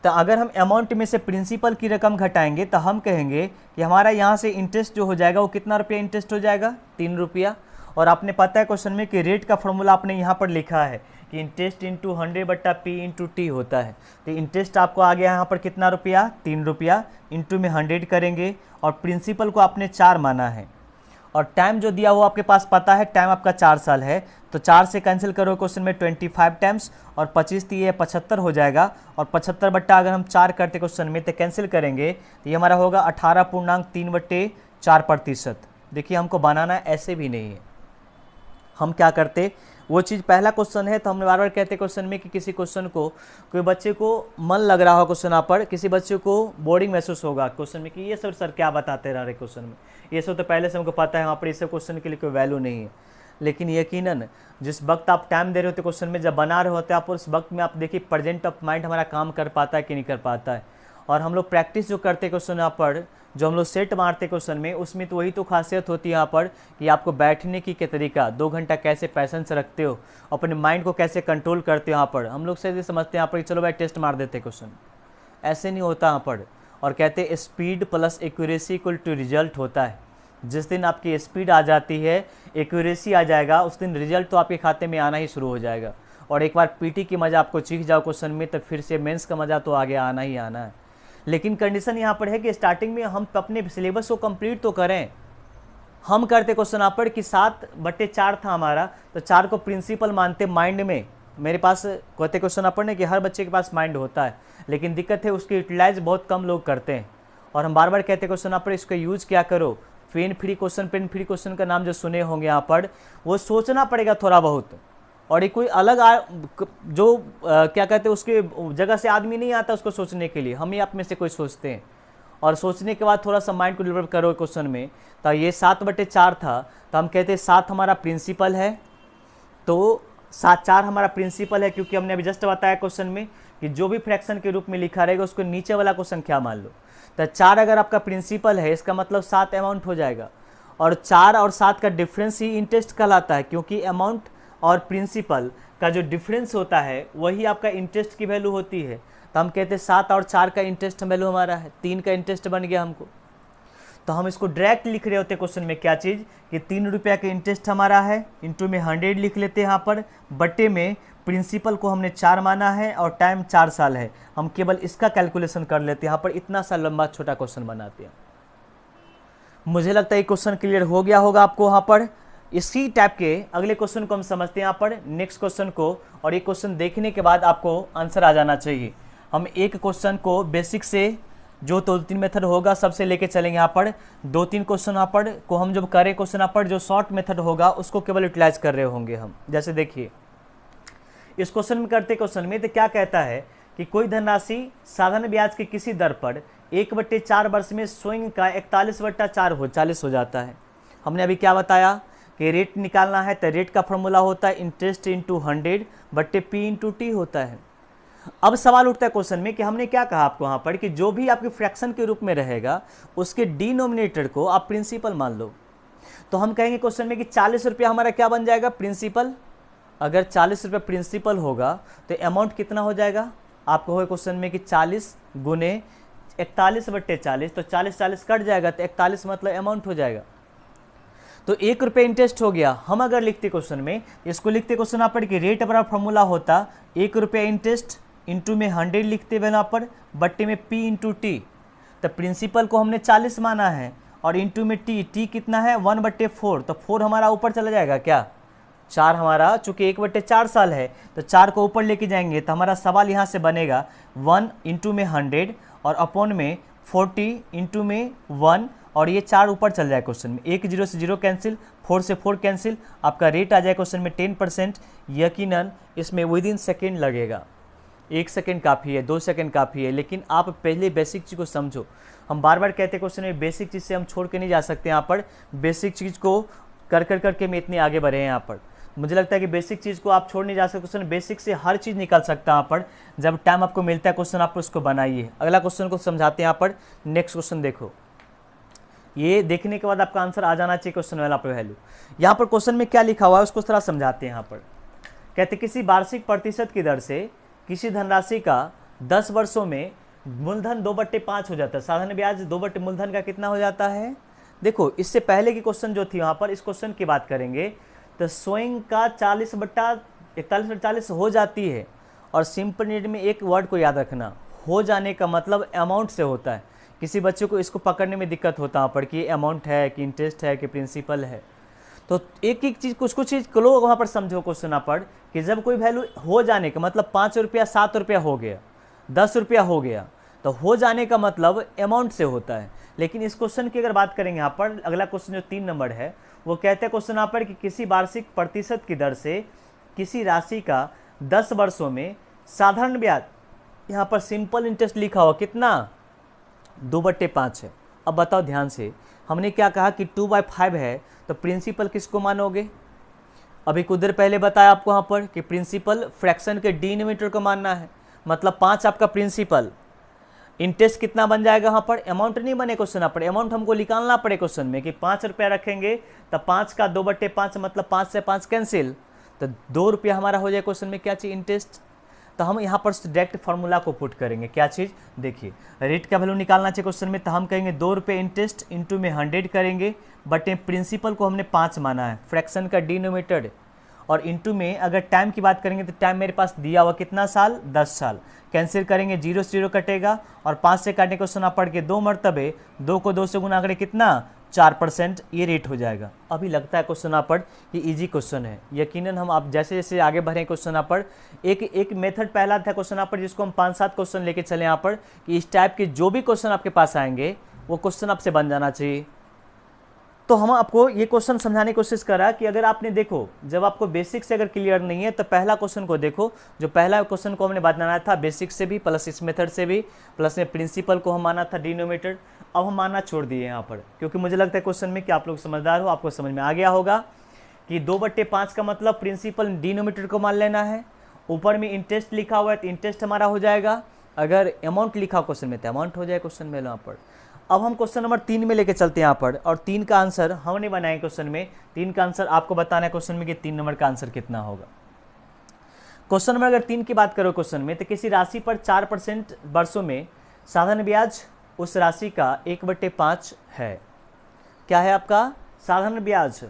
तो अगर हम अमाउंट में से प्रिंसिपल की रकम घटाएंगे तो हम कहेंगे कि हमारा यहाँ से इंटरेस्ट जो हो जाएगा वो कितना रुपया इंटरेस्ट हो जाएगा, 3 रुपया। और आपने पता है क्वेश्चन में कि रेट का फॉर्मूला आपने यहाँ पर लिखा है कि इंटरेस्ट इंटू 100/P/T होता है। तो इंटरेस्ट आपको आ गया यहाँ पर कितना रुपया, 3 रुपया, इंटू में 100 करेंगे, और प्रिंसिपल को आपने 4 माना है, और टाइम जो दिया वो आपके पास पता है, टाइम आपका 4 साल है। तो 4 से कैंसिल करो क्वेश्चन में 25 टाइम्स, और 25 तो ये 75 हो जाएगा, और 75 बट्टा अगर हम 4 करते क्वेश्चन में तो कैंसिल करेंगे तो ये हमारा होगा 18.3/4%। देखिए हमको बनाना ऐसे भी नहीं है, हम क्या करते वो चीज़, पहला क्वेश्चन है तो हमने बार बार कहते क्वेश्चन में कि किसी क्वेश्चन को, कोई बच्चे को मन लग रहा हो क्वेश्चन यहाँ पर, किसी बच्चे को बोरिंग महसूस होगा क्वेश्चन में कि ये सर क्या बताते रह रहे क्वेश्चन में, ये सब तो पहले से हमको पता है, वहाँ पर इस क्वेश्चन के लिए कोई वैल्यू नहीं है। लेकिन यकीनन जिस वक्त आप टाइम दे रहे होते क्वेश्चन में, जब बना रहे होते आप, उस वक्त में आप देखिए प्रेजेंट ऑफ माइंड हमारा काम कर पाता है कि नहीं कर पाता है। और हम लोग प्रैक्टिस जो करते क्वेश्चन यहाँ पर, जो हम लोग सेट मारते क्वेश्चन में, उसमें तो वही तो खासियत होती है यहाँ पर कि आपको बैठने की क्या तरीका, 2 घंटा कैसे पैसेंस रखते हो, अपने माइंड को कैसे कंट्रोल करते हो। यहाँ पर हम लोग से समझते हैं यहाँ पर कि चलो भाई टेस्ट मार देते क्वेश्चन, ऐसे नहीं होता यहाँ पर। और कहते हैं speed plus accuracy equal to result होता है। जिस दिन आपकी स्पीड आ जाती है, एक्यूरेसी आ जाएगा, उस दिन रिजल्ट तो आपके खाते में आना ही शुरू हो जाएगा। और एक बार पीटी की मज़ा आपको चीख जाओ क्वेश्चन में, तो फिर से मेंस का मज़ा तो आगे आना ही आना है। लेकिन कंडीशन यहाँ पर है कि स्टार्टिंग में हम अपने सिलेबस को कंप्लीट तो करें। हम करते क्वेश्चन यहाँ पर कि 7/4 था हमारा, तो 4 को प्रिंसिपल मानते माइंड में। मेरे पास कहते क्वेश्चन यहाँ पर ना कि हर बच्चे के पास माइंड होता है, लेकिन दिक्कत है उसकी यूटिलाइज बहुत कम लोग करते हैं। और हम बार बार कहते क्वेश्चन यहाँ पर इसका यूज क्या करो, पेन फ्री क्वेश्चन का नाम जो सुने होंगे यहाँ पर, वो सोचना पड़ेगा थोड़ा बहुत। और ये कोई अलग क्या कहते हैं उसके जगह से आदमी नहीं आता उसको सोचने के लिए, हम ही आप में से कोई सोचते हैं। और सोचने के बाद थोड़ा सा माइंड को डेवलप करो क्वेश्चन में। तो ये 7/4 था, तो हम कहते हैं 7 हमारा प्रिंसिपल है, तो 4 हमारा प्रिंसिपल है, क्योंकि हमने अभी जस्ट बताया क्वेश्चन में कि जो भी फ्रैक्शन के रूप में लिखा रहेगा उसको नीचे वाला को संख्या मान लो। तो 4 अगर आपका प्रिंसिपल है, इसका मतलब 7 अमाउंट हो जाएगा। और 4 और 7 का डिफरेंस ही इंटरेस्ट कहलाता है, क्योंकि अमाउंट और प्रिंसिपल का जो डिफरेंस होता है वही आपका इंटरेस्ट की वैल्यू होती है। तो हम कहते हैं 7 और 4 का इंटरेस्ट वैल्यू हमारा है, 3 का इंटरेस्ट बन गया हमको। तो हम इसको डायरेक्ट लिख रहे होते क्वेश्चन में, क्या चीज़ कि 3 रुपया का इंटरेस्ट हमारा है, इंटू में 100 लिख लेते हैं यहाँ पर, बट्टे में प्रिंसिपल को हमने 4 माना है और टाइम 4 साल है। हम केवल इसका कैलकुलेशन कर लेते हैं यहाँ पर, इतना सा लंबा छोटा क्वेश्चन बनाते हैं। मुझे लगता है ये क्वेश्चन क्लियर हो गया होगा आपको यहाँ पर। इसी टाइप के अगले क्वेश्चन को हम समझते हैं यहाँ पर, नेक्स्ट क्वेश्चन को। और ये क्वेश्चन देखने के बाद आपको आंसर आ जाना चाहिए। हम एक क्वेश्चन को बेसिक से जो 2-3 मेथड होगा सबसे लेके चलेंगे यहाँ पर। 2-3 क्वेश्चन यहाँ पर को हम जब करें क्वेश्चन यहाँ पर, जो शॉर्ट मेथड होगा उसको केवल यूटिलाइज कर रहे होंगे हम। जैसे देखिए इस क्वेश्चन में करते क्वेश्चन में तो क्या कहता है कि कोई धनराशि साधारण ब्याज की किसी दर पर 1/4 वर्ष में स्वयं का 41/4 40 हो जाता है। हमने अभी क्या बताया कि रेट निकालना है, तो रेट का फॉर्मूला होता है इंटरेस्ट इंटू 100 बट्टे पी इंटू टी होता है। अब सवाल उठता है क्वेश्चन में कि हमने क्या कहा आपको यहाँ पर कि जो भी आपके फ्रैक्शन के रूप में रहेगा उसके डिनोमिनेटर को आप प्रिंसिपल मान लो। तो हम कहेंगे क्वेश्चन में कि 40 रुपया हमारा क्या बन जाएगा, प्रिंसिपल। अगर 40 रुपया प्रिंसिपल होगा तो अमाउंट कितना हो जाएगा आपको, हो क्वेश्चन में कि 40 गुने 41/40, तो 40 कट जाएगा, तो 41 मतलब अमाउंट हो जाएगा। तो 1 रुपये इंटरेस्ट हो गया। हम अगर लिखते क्वेश्चन में, इसको लिखते क्वेश्चन यहाँ पर कि रेट बराबर फॉर्मूला होता 1 रुपया इंटरेस्ट इंटू में 100 लिखते हुए यहाँ पर, बट्टे में पी इंटू टी। तो प्रिंसिपल को हमने 40 माना है और इंटू में टी कितना है 1/4, तो 4 हमारा ऊपर चला जाएगा क्या, 4 हमारा, चूंकि 1/4 साल है तो 4 को ऊपर लेके जाएंगे। तो हमारा सवाल यहाँ से बनेगा 1 इंटू में 100 और अपॉन में 40 इंटू में 1, और ये 4 ऊपर चल जाए क्वेश्चन में, 1 0 से 0 कैंसिल, 4 से 4 कैंसिल, आपका रेट आ जाए क्वेश्चन में 10%। यकीनन इसमें विद इन सेकेंड लगेगा, 1 सेकेंड काफ़ी है, 2 सेकेंड काफ़ी है, लेकिन आप पहले बेसिक चीज़ को समझो। हम बार बार कहते हैं क्वेश्चन में बेसिक चीज़ से हम छोड़ के नहीं जा सकते। यहाँ पर बेसिक चीज़ को करके हम इतने आगे बढ़े हैं यहाँ पर। मुझे लगता है कि बेसिक चीज़ को आप छोड़ नहीं जा सकते। क्वेश्चन बेसिक से हर चीज़ निकल सकता है यहाँ पर। जब टाइम आपको मिलता है क्वेश्चन आप उसको बनाइए। अगला क्वेश्चन को समझाते हैं यहाँ पर। नेक्स्ट क्वेश्चन देखो, ये देखने के बाद आपका आंसर आ जाना चाहिए क्वेश्चन वाला पे वैल्यू। यहाँ पर क्वेश्चन में क्या लिखा हुआ है उसको थोड़ा समझाते हैं यहाँ पर। कहते किसी वार्षिक प्रतिशत की दर से किसी धनराशि का 10 वर्षों में मूलधन 2/5 हो जाता है। साधारण ब्याज 2 मूलधन का कितना हो जाता है। देखो इससे पहले की क्वेश्चन जो थी वहाँ पर, इस क्वेश्चन की बात करेंगे तो स्वयं का 40/41 हो जाती है। और सिंपल नीड में एक वर्ड को याद रखना, हो जाने का मतलब अमाउंट से होता है। किसी बच्चे को इसको पकड़ने में दिक्कत होता है पर कि अमाउंट है कि इंटरेस्ट है कि प्रिंसिपल है। तो एक एक चीज़ कुछ चीज़ लो वहाँ पर समझो क्वेश्चन यहाँ पर कि जब कोई वैल्यू हो जाने का मतलब 5 रुपया 7 रुपया हो गया, 10 रुपया हो गया, तो हो जाने का मतलब अमाउंट से होता है। लेकिन इस क्वेश्चन की अगर बात करेंगे यहाँ पर, अगला क्वेश्चन जो 3 नंबर है वो कहते हैं क्वेश्चन यहाँ पर कि किसी वार्षिक प्रतिशत की दर से किसी राशि का 10 वर्षों में साधारण ब्याज, यहाँ पर सिंपल इंटरेस्ट लिखा हुआ कितना 2/5 है। अब बताओ ध्यान से, हमने क्या कहा कि 2/5 है तो प्रिंसिपल किसको मानोगे, अभी कुछ देर पहले बताया आपको यहाँ पर कि प्रिंसिपल फ्रैक्शन के डिनोमिनेटर को मानना है, मतलब 5 आपका प्रिंसिपल, इंटरेस्ट कितना बन जाएगा यहाँ पर, अमाउंट नहीं बने क्वेश्चन यहाँ पर, अमाउंट हमको निकालना पड़े क्वेश्चन में कि 5 रुपया रखेंगे तो 5 का 2/5 मतलब 5 से 5 कैंसिल, तो 2 रुपया हमारा हो जाए क्वेश्चन में क्या चीज़, इंटरेस्ट। तो हम यहाँ पर डायरेक्ट फार्मूला को पुट करेंगे, क्या चीज़, देखिए रेट का वैल्यू निकालना चाहिए क्वेश्चन में, तो हम कहेंगे 2 रुपये इंटरेस्ट इंटू में 100 करेंगे, बट प्रिंसिपल को हमने 5 माना है, फ्रैक्शन का डिनोमिनेटर, और इंटू में अगर टाइम की बात करेंगे तो टाइम मेरे पास दिया हुआ कितना साल, 10 साल, कैंसिल करेंगे 0 से 0 कटेगा, और 5 से काटने को सुना पड़ के 2 मरतबे, 2 को 2 से गुना करें कितना, 4%, ये रेट हो जाएगा। अभी लगता है क्वेश्चन यहाँ पर ये इजी क्वेश्चन है, यकीनन हम आप जैसे जैसे आगे बढ़ें क्वेश्चन यहाँ पर एक मेथड पहला था क्वेश्चन यहाँ पर जिसको हम 5-7 क्वेश्चन लेके चले यहाँ पर कि इस टाइप के जो भी क्वेश्चन आपके पास आएंगे वो क्वेश्चन आपसे बन जाना चाहिए। तो हम आपको ये क्वेश्चन समझाने की कोशिश करा कि अगर आपने देखो जब आपको बेसिक से अगर क्लियर नहीं है तो पहला क्वेश्चन को देखो, जो पहला क्वेश्चन को हमने बनाना था बेसिक से भी प्लस इस मेथड से भी प्लस में प्रिंसिपल को हम माना था डिनोमिनेटर, अब हम मानना छोड़ दिए यहाँ पर क्योंकि मुझे लगता है क्वेश्चन में कि आप लोग समझदार हो, आपको समझ में आ गया होगा कि 2/5 का मतलब प्रिंसिपल डिनोमिनेटर को मान लेना है, ऊपर में इंटरेस्ट लिखा हुआ है तो इंटरेस्ट हमारा हो जाएगा, अगर अमाउंट लिखा क्वेश्चन में तो अमाउंट हो जाए क्वेश्चन में यहाँ पर। अब हम क्वेश्चन नंबर 3 में लेके चलते हैं यहाँ पर, और 3 का आंसर हमने बनाए क्वेश्चन में, 3 का आंसर आपको बताना है क्वेश्चन में कि 3 नंबर का आंसर कितना होगा। क्वेश्चन नंबर अगर 3 की बात करो क्वेश्चन में, तो किसी राशि पर 4% वर्षों में साधारण ब्याज उस राशि का 1/5 है। क्या है आपका साधारण ब्याज।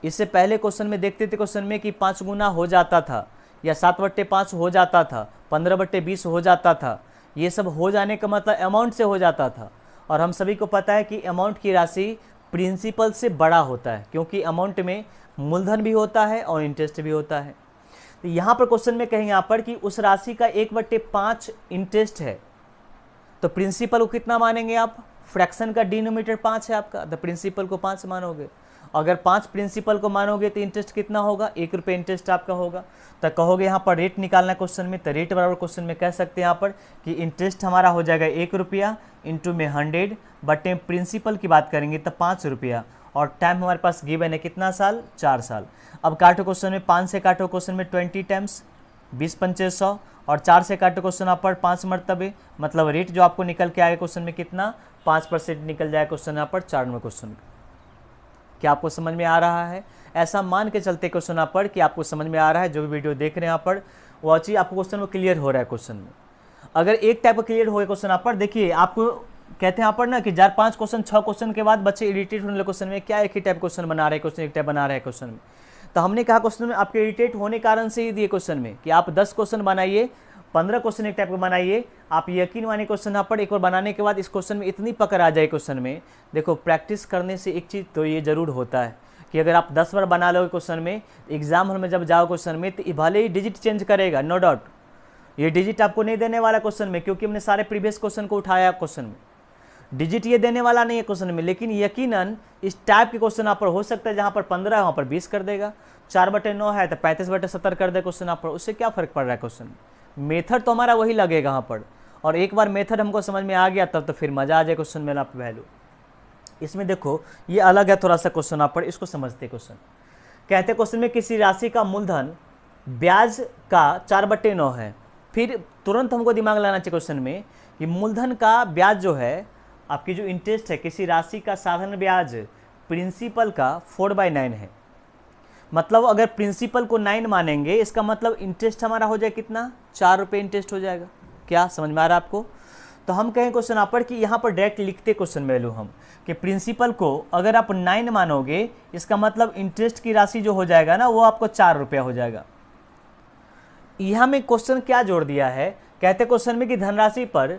इससे पहले क्वेश्चन में देखते थे क्वेश्चन में कि 5 गुना हो जाता था या 7/5 हो जाता था, 15/20 हो जाता था, ये सब हो जाने का मतलब अमाउंट से हो जाता था, और हम सभी को पता है कि अमाउंट की राशि प्रिंसिपल से बड़ा होता है क्योंकि अमाउंट में मूलधन भी होता है और इंटरेस्ट भी होता है। तो यहाँ पर क्वेश्चन में कहेंगे यहाँ पर कि उस राशि का 1/5 इंटरेस्ट है, तो प्रिंसिपल को कितना मानेंगे आप, फ्रैक्शन का डिनोमिनेटर 5 है आपका, तो प्रिंसिपल को 5 मानोगे, अगर 5 प्रिंसिपल को मानोगे तो इंटरेस्ट कितना होगा, 1 रुपये इंटरेस्ट आपका होगा। तो कहोगे यहाँ पर रेट निकालना क्वेश्चन में, तो रेट बराबर क्वेश्चन में कह सकते हैं यहाँ पर कि इंटरेस्ट हमारा हो जाएगा 1 रुपया इंटू में 100, बटे प्रिंसिपल की बात करेंगे तो 5 रुपया, और टाइम हमारे पास गिवन है कितना साल, 4 साल। अब काटो क्वेश्चन में, 5 से काटो क्वेश्चन में 20 टाइम्स 20×5 100, और 4 से काटो क्वेश्चन यहाँ पर 5 मरतबे, मतलब रेट जो आपको निकल के आएगा क्वेश्चन में कितना, 5% निकल जाए क्वेश्चन यहाँ पर 4 नंबर क्वेश्चन। क्या आपको समझ में आ रहा है, ऐसा मान के चलते क्वेश्चन यहाँ पर कि आपको समझ में आ रहा है, जो भी वीडियो देख रहे हैं यहाँ पर वो चीज़ आपको क्वेश्चन में क्लियर हो रहा है। क्वेश्चन में अगर एक टाइप का क्लियर हो गया क्वेश्चन यहाँ पर, देखिए आपको कहते हैं यहाँ पर ना कि 4-5 क्वेश्चन 6 क्वेश्चन के बाद बच्चे इरिटेट होने लगे क्वेश्चन में, क्या एक ही टाइप क्वेश्चन बना रहे हैं, क्वेश्चन एक टाइप बना रहे हैं क्वेश्चन में। तो हमने कहा क्वेश्चन में आपके इरिटेट होने कारण से ही दिए क्वेश्चन में कि आप 10 क्वेश्चन बनाइए, 15 क्वेश्चन एक टाइप का बनाइए, आप यकीन मानिए क्वेश्चन यहाँ पर एक बार बनाने के बाद इस क्वेश्चन में इतनी पकड़ आ जाए क्वेश्चन में। देखो प्रैक्टिस करने से एक चीज़ तो ये जरूर होता है कि अगर आप 10 बार बना लोगे क्वेश्चन में, एग्जाम हॉल में जब जाओ क्वेश्चन में तो भले ही डिजिट चेंज करेगा, नो डाउट ये डिजिट आपको नहीं देने वाला क्वेश्चन में, क्योंकि हमने सारे प्रीवियस क्वेश्चन को उठाया क्वेश्चन में, डिजिट ये देने वाला नहीं है क्वेश्चन में। लेकिन यकीनन इस टाइप के क्वेश्चन यहाँ पर हो सकता है जहाँ पर 15 है वहाँ पर 20 कर देगा, 4/9 है तो 35/70 कर दे क्वेश्चन यहाँ पर, उससे क्या फर्क पड़ रहा है क्वेश्चन में। मेथड तो हमारा वही लगेगा यहाँ पर, और एक बार मेथड हमको समझ में आ गया तब तो फिर मजा आ जाए क्वेश्चन में आप वैल्यू। इसमें देखो ये अलग है थोड़ा सा क्वेश्चन यहाँ पर, इसको समझते क्वेश्चन। कहते क्वेश्चन में किसी राशि का मूलधन ब्याज का 4/9 है, फिर तुरंत हमको दिमाग लगाना चाहिए क्वेश्चन में कि मूलधन का ब्याज जो है आपकी जो इंटरेस्ट है, किसी राशि का साधारण ब्याज प्रिंसिपल का 4/9 है, मतलब अगर प्रिंसिपल को 9 मानेंगे इसका मतलब इंटरेस्ट हमारा हो जाए कितना, 4 रुपये इंटरेस्ट हो जाएगा। क्या समझ में आ रहा है आपको। तो हम कहें क्वेश्चन यहाँ पर कि यहाँ पर डायरेक्ट लिखते क्वेश्चन वैल्यू हम कि प्रिंसिपल को अगर आप 9 मानोगे इसका मतलब इंटरेस्ट की राशि जो हो जाएगा ना वो आपको 4 रुपया हो जाएगा। यहाँ में क्वेश्चन क्या जोड़ दिया है, कहते क्वेश्चन में कि धनराशि पर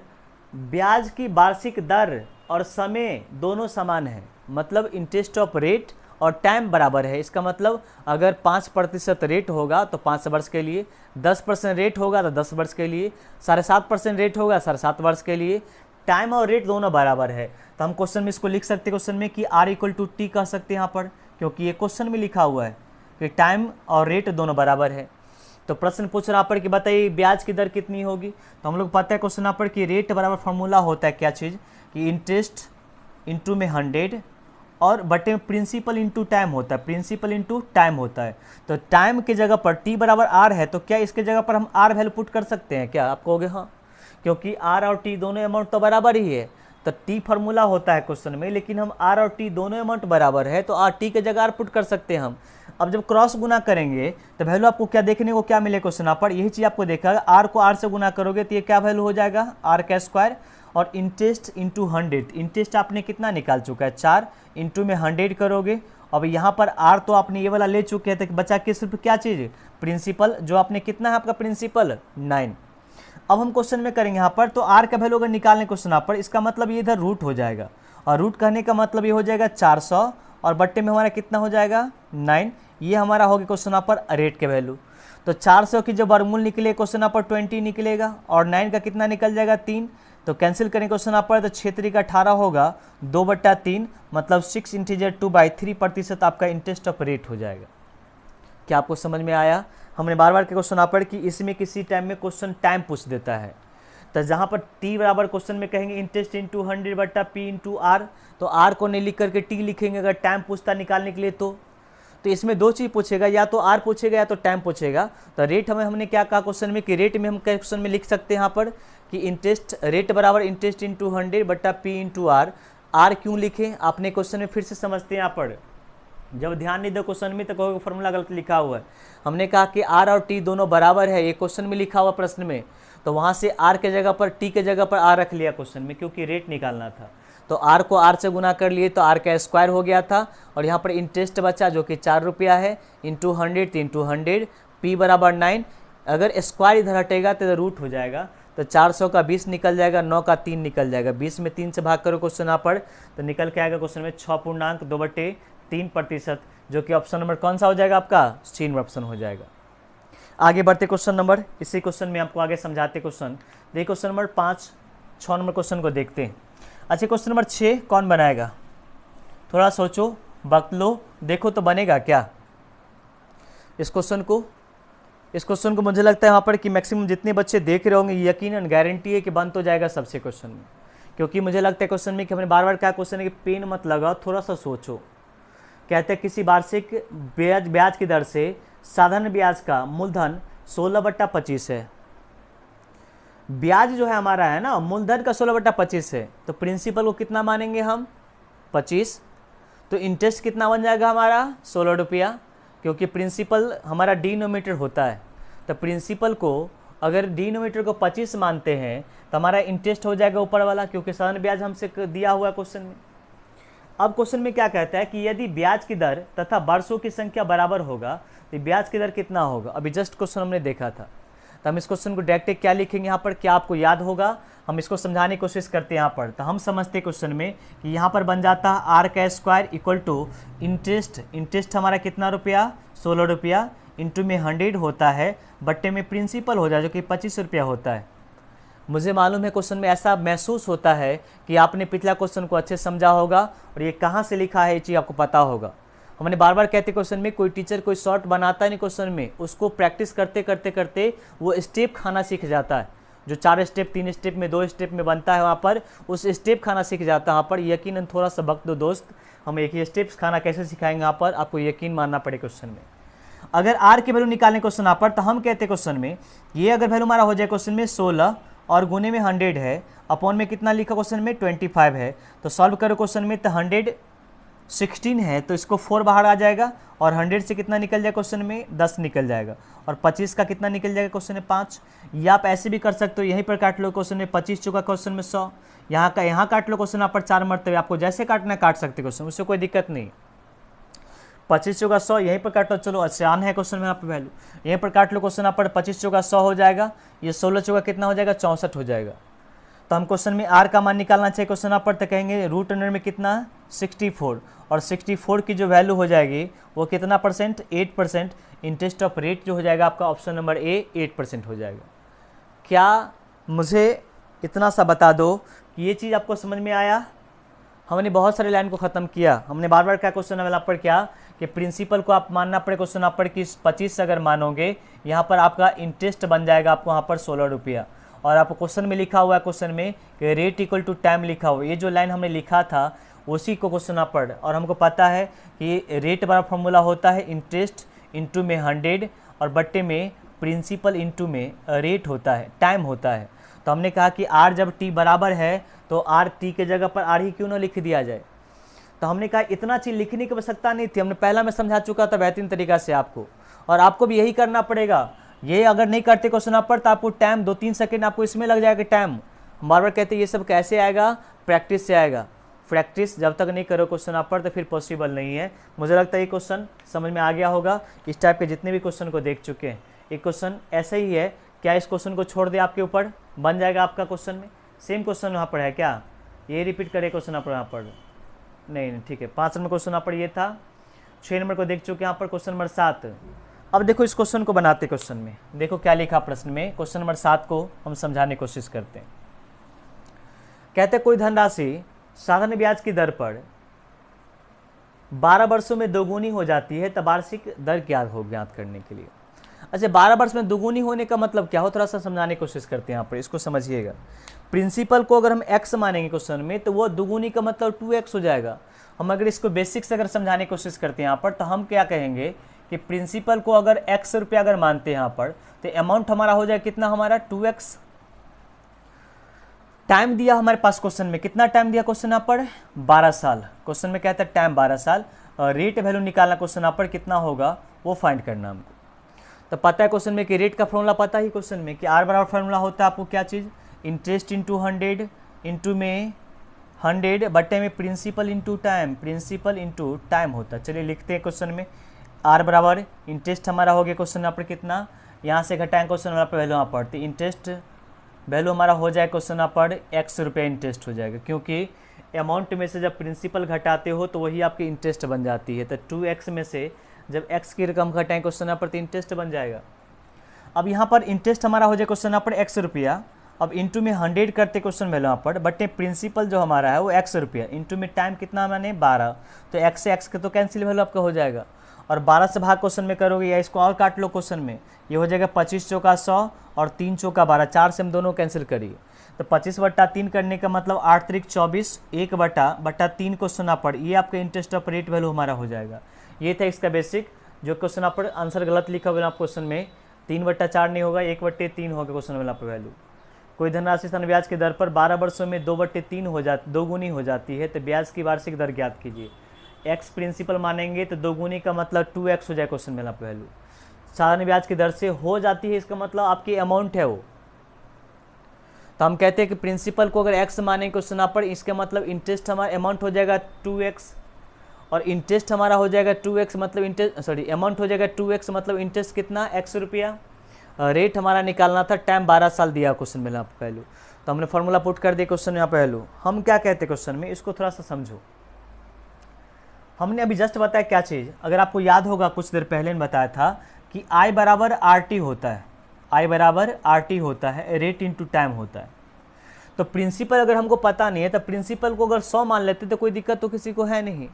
ब्याज की वार्षिक दर और समय दोनों समान है, मतलब इंटरेस्ट ऑफ रेट और टाइम बराबर है। इसका मतलब अगर 5% रेट होगा तो 5 वर्ष के लिए, 10% रेट होगा तो 10 वर्ष के लिए, 7.5% रेट होगा 7.5 वर्ष के लिए, टाइम और रेट दोनों बराबर है। तो हम क्वेश्चन में इसको लिख सकते हैं क्वेश्चन में कि R=T कह सकते हैं यहाँ पर, क्योंकि ये क्वेश्चन में लिखा हुआ है कि टाइम और रेट दोनों बराबर है। तो प्रश्न पूछ रहा पर कि बताइए ब्याज की दर कितनी होगी, तो हम लोग पता है क्वेश्चन यहाँ पर कि रेट बराबर फार्मूला होता है क्या चीज़, कि इंटरेस्ट इंटू में 100 और बटे में प्रिंसिपल इंटू टाइम होता है, प्रिंसिपल इंटू टाइम होता है। तो टाइम की जगह पर t बराबर r है, तो क्या इसके जगह पर हम r वैल्यू पुट कर सकते हैं क्या? आप कहोगे हाँ, क्योंकि r और t दोनों अमाउंट तो बराबर ही है। तो t फार्मूला होता है क्वेश्चन में, लेकिन हम r और t दोनों अमाउंट बराबर है, तो t के जगह r पुट कर सकते हैं हम। अब जब क्रॉस गुना करेंगे तो वैल्यू आपको क्या देखने को क्या मिले क्वेश्चन पर, यही चीज़ आपको देखा, r को r से गुना करोगे तो ये क्या वैल्यू हो जाएगा, r का स्क्वायर, और इंटरेस्ट इंटू 100, इंटरेस्ट आपने कितना निकाल चुका है 4, इंटू में 100 करोगे। अब यहाँ पर r तो आपने ये वाला ले चुके हैं, तो बचा के सिर्फ क्या चीज़, प्रिंसिपल, जो आपने कितना है आपका प्रिंसिपल 9। अब हम क्वेश्चन में करेंगे यहाँ पर, तो r का वैल्यू अगर निकालने क्वेश्चन पर, इसका मतलब ये इधर रूट हो जाएगा, और रूट करने का मतलब ये हो जाएगा 400, और बट्टे में हमारा कितना हो जाएगा 9, ये हमारा हो गया क्वेश्चन पर रेट के वैल्यू। तो 400 की जब वर्गमूल निकले क्वेश्चन पर 20 निकलेगा, और 9 का कितना निकल जाएगा 3, तो कैंसिल करेंगे क्वेश्चन पर, तो 6 का 18 होगा 2/3, मतलब 6 इंटीजर 2/3% आपका इंटरेस्ट ऑफ रेट हो जाएगा। क्या आपको समझ में आया? हमने बार बार के क्वेश्चन पर कि इसमें किसी टाइम में क्वेश्चन टाइम पूछ देता है, तो जहाँ पर t बराबर क्वेश्चन में कहेंगे interest into 100/p into R, तो r को नहीं लिख करके t लिखेंगे अगर टाइम पूछता निकालने के लिए। तो इसमें दो चीज़ पूछेगा, या तो r पूछेगा या तो टाइम पूछेगा। तो रेट हमने क्या कहा क्वेश्चन में कि रेट में हम क्वेश्चन में लिख सकते हैं यहाँ पर कि इंटरेस्ट रेट बराबर interest into 100/p into R क्यों लिखें, आपने क्वेश्चन में फिर से समझते हैं। यहाँ पर जब ध्यान नहीं दो क्वेश्चन में तो कहोगे फॉर्मूला गलत लिखा हुआ है। हमने कहा कि r और t दोनों बराबर है, ये क्वेश्चन में लिखा हुआ प्रश्न में, तो वहाँ से r के जगह पर t के जगह पर r रख लिया क्वेश्चन में, क्योंकि रेट निकालना था। तो r को r से गुना कर लिए तो r का स्क्वायर हो गया था, और यहाँ पर इंटरेस्ट बचा जो कि 4 रुपया है, इंटू 100 इंटू 100, p बराबर 9। अगर स्क्वायर इधर हटेगा तो इधर रूट हो जाएगा, तो 400 का 20 निकल जाएगा, 9 का 3 निकल जाएगा, 20 में 3 से भाग करो क्वेश्चन यहाँ पर, तो निकल के आएगा क्वेश्चन में 6.2/3%, जो कि ऑप्शन नंबर कौन सा हो जाएगा आपका, सी ऑप्शन हो जाएगा। आगे बढ़ते क्वेश्चन नंबर, इसी क्वेश्चन में आपको आगे समझाते क्वेश्चन। देखिए क्वेश्चन नंबर 6 नंबर क्वेश्चन को देखते हैं। अच्छा क्वेश्चन नंबर 6 कौन बनाएगा, थोड़ा सोचो, वक्त लो, देखो तो बनेगा क्या इस क्वेश्चन को। इस क्वेश्चन को मुझे लगता है यहाँ पर कि मैक्सिमम जितने बच्चे देख रहे होंगे यकीनन गारंटी है कि बन तो जाएगा सबसे क्वेश्चन में, क्योंकि मुझे लगता है क्वेश्चन में कि हमने बार बार क्या क्वेश्चन है कि पेन मत लगाओ, थोड़ा सा सोचो। कहते हैं किसी वार्षिक ब्याज की दर से साधारण ब्याज का मूलधन 16/25 है। ब्याज जो है हमारा है ना मूलधन का 16/25 है, तो प्रिंसिपल को कितना मानेंगे हम 25, तो इंटरेस्ट कितना बन जाएगा हमारा 16 रुपया, क्योंकि प्रिंसिपल हमारा डिनोमिनेटर होता है। तो प्रिंसिपल को अगर डिनोमिनेटर को 25 मानते हैं तो हमारा इंटरेस्ट हो जाएगा ऊपर वाला, क्योंकि साधारण ब्याज हमसे दिया हुआ है क्वेश्चन में। अब क्वेश्चन में क्या कहता है कि यदि ब्याज की दर तथा वर्षों की संख्या बराबर होगा तो ब्याज की दर कितना होगा। अभी जस्ट क्वेश्चन हमने देखा था, तो हम इस क्वेश्चन को डायरेक्ट क्या लिखेंगे यहाँ पर, क्या आपको याद होगा, हम इसको समझाने की कोशिश करते हैं यहाँ पर। तो हम समझते क्वेश्चन में कि यहाँ पर बन जाता है आर का स्क्वायर इक्वल टू इंटरेस्ट हमारा कितना रुपया 16 रुपया, इंटू में 100 होता है, बट्टे में प्रिंसिपल हो जाए जो कि 25 रुपया होता है। मुझे मालूम है क्वेश्चन में ऐसा महसूस होता है कि आपने पिछला क्वेश्चन को अच्छे समझा होगा और ये कहाँ से लिखा है ये चीज़ आपको पता होगा। हमने बार बार कहते क्वेश्चन में कोई टीचर कोई शॉर्ट बनाता नहीं क्वेश्चन में, उसको प्रैक्टिस करते करते करते वो स्टेप खाना सीख जाता है। जो 4 स्टेप 3 स्टेप में 2 स्टेप में बनता है वहाँ पर उस स्टेप खाना सीख जाता है। वहाँ पर यकीनन थोड़ा सा वक्त दो दोस्त, हम एक ही स्टेप्स खाना कैसे सिखाएंगे यहाँ पर आपको यकीन मानना पड़े क्वेश्चन में। अगर आर की वैल्यू निकालने क्वेश्चन यहाँ पर, तो हम कहते क्वेश्चन में ये अगर वैल्यू हमारा हो जाए क्वेश्चन में 16 और गुने में 100 है, अपॉन में कितना लिखा क्वेश्चन में 25 है, तो सॉल्व करो क्वेश्चन में, तो 116 है तो इसको 4 बाहर आ जाएगा, और 100 से कितना निकल जाएगा क्वेश्चन में 10 निकल जाएगा, और 25 का कितना निकल जाएगा क्वेश्चन में 5। या आप ऐसे भी कर सकते हो, यहीं पर काट लो क्वेश्चन में 25 चुका क्वेश्चन में 100, यहाँ का यहाँ काट लो क्वेश्चन यहाँ पर 4 मरतबे, आपको जैसे काटना काट सकते क्वेश्चन, उससे कोई दिक्कत नहीं। 25 चौका 100 यहीं पर काट लो, चलो आसान है क्वेश्चन में यहाँ पर वैल्यू, यहीं पर काट लो क्वेश्चन यहाँ पर 25 चौका 100 हो जाएगा, ये 16 चौका कितना हो जाएगा 64 हो जाएगा। तो हम क्वेश्चन में आर का मान निकालना चाहिए क्वेश्चन यहाँ पर, तो कहेंगे रूट अंडर में कितना 64, और 64 की जो वैल्यू हो जाएगी वो कितना परसेंट 8%, इंटरेस्ट ऑफ रेट जो हो जाएगा आपका ऑप्शन नंबर ए 8% हो जाएगा। क्या मुझे इतना सा बता दो कि ये चीज़ आपको समझ में आया। हमने बहुत सारे लाइन को ख़त्म किया, हमने बार बार क्या क्वेश्चन यहाँ पर क्या कि प्रिंसिपल को आप मानना पड़े क्वेश्चन यहाँ पर कि 25 अगर मानोगे यहाँ पर आपका इंटरेस्ट बन जाएगा आपको यहाँ पर 16 रुपया, और आपको क्वेश्चन में लिखा हुआ है क्वेश्चन में कि रेट इक्वल टू टाइम लिखा हुआ। ये जो लाइन हमने लिखा था उसी को क्वेश्चन आप पढ़, और हमको पता है कि रेट वाला फॉर्मूला होता है इंटरेस्ट इंटू में 100 और बट्टे में प्रिंसिपल इंटू में रेट होता है, टाइम होता है। तो हमने कहा कि आर जब टी बराबर है तो आर टी के जगह पर आर ही क्यों ना लिख दिया जाए। तो हमने कहा इतना चीज़ लिखने की आवश्यकता नहीं थी, हमने पहला में समझा चुका था बेहतरीन तरीका से आपको, और आपको भी यही करना पड़ेगा। ये अगर नहीं करते क्वेश्चन आप पर तो आपको टाइम 2-3 सेकेंड आपको इसमें लग जाएगा टाइम। बार बार कहते हैं ये सब कैसे आएगा, प्रैक्टिस से आएगा। प्रैक्टिस जब तक नहीं करो क्वेश्चन आप पर तो फिर पॉसिबल नहीं है। मुझे लगता है ये क्वेश्चन समझ में आ गया होगा। इस टाइप के जितने भी क्वेश्चन को देख चुके हैं, एक क्वेश्चन ऐसे ही है, क्या इस क्वेश्चन को छोड़ दे आपके ऊपर, बन जाएगा आपका क्वेश्चन में सेम क्वेश्चन वहाँ पर है क्या, ये रिपीट करे क्वेश्चन आप यहाँ पर, नहीं ठीक है। 5 नंबर क्वेश्चन यहाँ पर ये था। 6 नंबर को देख चुके हैं यहाँ पर, क्वेश्चन नंबर 7। अब देखो इस क्वेश्चन को बनाते क्वेश्चन में, देखो क्या लिखा प्रश्न में। क्वेश्चन नंबर 7 को हम समझाने की कोशिश करते हैं। कहते हैं कोई धनराशि साधारण ब्याज की दर पर 12 वर्षों में दोगुनी हो जाती है, तब वार्षिक दर क्या हो ज्ञात करने के लिए। अच्छा 12 वर्ष में दोगुनी होने का मतलब क्या हो, थोड़ा सा समझाने की कोशिश करते हैं यहाँ पर, इसको समझिएगा। प्रिंसिपल को अगर हम x मानेंगे क्वेश्चन में तो वो दोगुनी का मतलब 2x हो जाएगा। हम अगर इसको बेसिक से अगर समझाने की कोशिश करते हैं यहाँ पर, तो हम क्या कहेंगे कि प्रिंसिपल को अगर x रुपया अगर मानते हैं यहाँ पर, तो अमाउंट हमारा हो जाएगा कितना, हमारा 2x। टाइम दिया हमारे पास क्वेश्चन में, कितना टाइम दिया क्वेश्चन यहाँ पर, 12 साल। क्वेश्चन में कहता है टाइम 12 साल, और रेट वैल्यू निकालना क्वेश्चन यहाँ पर कितना होगा वो फाइंड करना हमको। तो पता है क्वेश्चन में कि रेट का फॉर्मूला पता ही क्वेश्चन में कि आर बराबर फॉर्मूला होता है आपको क्या चीज़, इंटरेस्ट इंटू 100 इंटू में 100 बटे में principal into time, principal into time होता है। चलिए लिखते हैं क्वेश्चन में, आर बराबर इंटरेस्ट हमारा हो गया क्वेश्चन यहाँ पर कितना, यहाँ से घटाएं क्वेश्चन यहाँ पर वैल्यू यहाँ पर, तो इंटरेस्ट वैल्यू हमारा हो जाए क्वेश्चन यहाँ पर x रुपये इंटरेस्ट हो जाएगा, क्योंकि अमाउंट में से जब प्रिंसिपल घटाते हो तो वही आपकी इंटरेस्ट बन जाती है। तो 2x में से जब x की रकम घटाएं क्वेश्चन यहाँ पर तो इंटरेस्ट बन जाएगा। अब यहाँ पर इंटरेस्ट हमारा हो जाए क्वेश्चन यहाँ पर x रुपया, अब इंटू में 100 करते क्वेश्चन वैल्यू यहाँ पर, बटे प्रिंसिपल जो हमारा है वो x रुपया, इंटू में टाइम कितना मैंने 12, तो x से x के तो कैंसिल वैल्यू आपका हो जाएगा। और 12 से भाग क्वेश्चन में करोगे या इसको और काट लो क्वेश्चन में, ये हो जाएगा 25 चौका 100 और 3 चौका 12, 4 से हम दोनों कैंसिल करिए। तो 25/3 करने का मतलब 8 त्रिक 24, 1/3 क्वेश्चन यहाँ पर, ये आपका इंटरेस्ट ऑफ रेट वैल्यू हमारा हो जाएगा। ये था इसका बेसिक। जो क्वेश्चन यहाँ पर आंसर गलत लिखा हुआ आप क्वेश्चन में, 3/4 नहीं होगा, 1/3 होगा क्वेश्चन में यहाँ पर वैल्यू। कोई धनराशि साधारण ब्याज की दर पर 12 वर्षों में 2/3 हो जाती, दोगुनी हो जाती है, तो ब्याज की वार्षिक दर ज्ञात कीजिए। x प्रिंसिपल मानेंगे तो दोगुनी का मतलब 2x हो जाए क्वेश्चन में यहाँ पर वैल्यू। साधारण ब्याज की दर से हो जाती है, इसका मतलब आपकी अमाउंट है वो। तो हम कहते हैं कि प्रिंसिपल को अगर x मानेंगे क्वेश्चन यहाँ पर, इसका मतलब इंटरेस्ट हमारा अमाउंट हो जाएगा 2x, और इंटरेस्ट हमारा हो जाएगा 2x मतलब इंटरेस्ट, सॉरी अमाउंट हो जाएगा 2x मतलब इंटरेस्ट कितना, x रुपया। रेट हमारा निकालना था, टाइम 12 साल दिया क्वेश्चन में यहाँ पर वैल्यू, तो हमने फॉर्मूला पुट कर दिया क्वेश्चन में यहाँ पर वैल्यू। हम क्या कहते हैं क्वेश्चन में, इसको थोड़ा सा समझो। हमने अभी जस्ट बताया क्या चीज़, अगर आपको याद होगा कुछ देर पहले ने बताया था कि I बराबर RT होता है, I बराबर RT होता है, रेट इंटू टाइम होता है। तो प्रिंसिपल अगर हमको पता नहीं है तो प्रिंसिपल को अगर 100 मान लेते तो कोई दिक्कत तो किसी को है नहीं।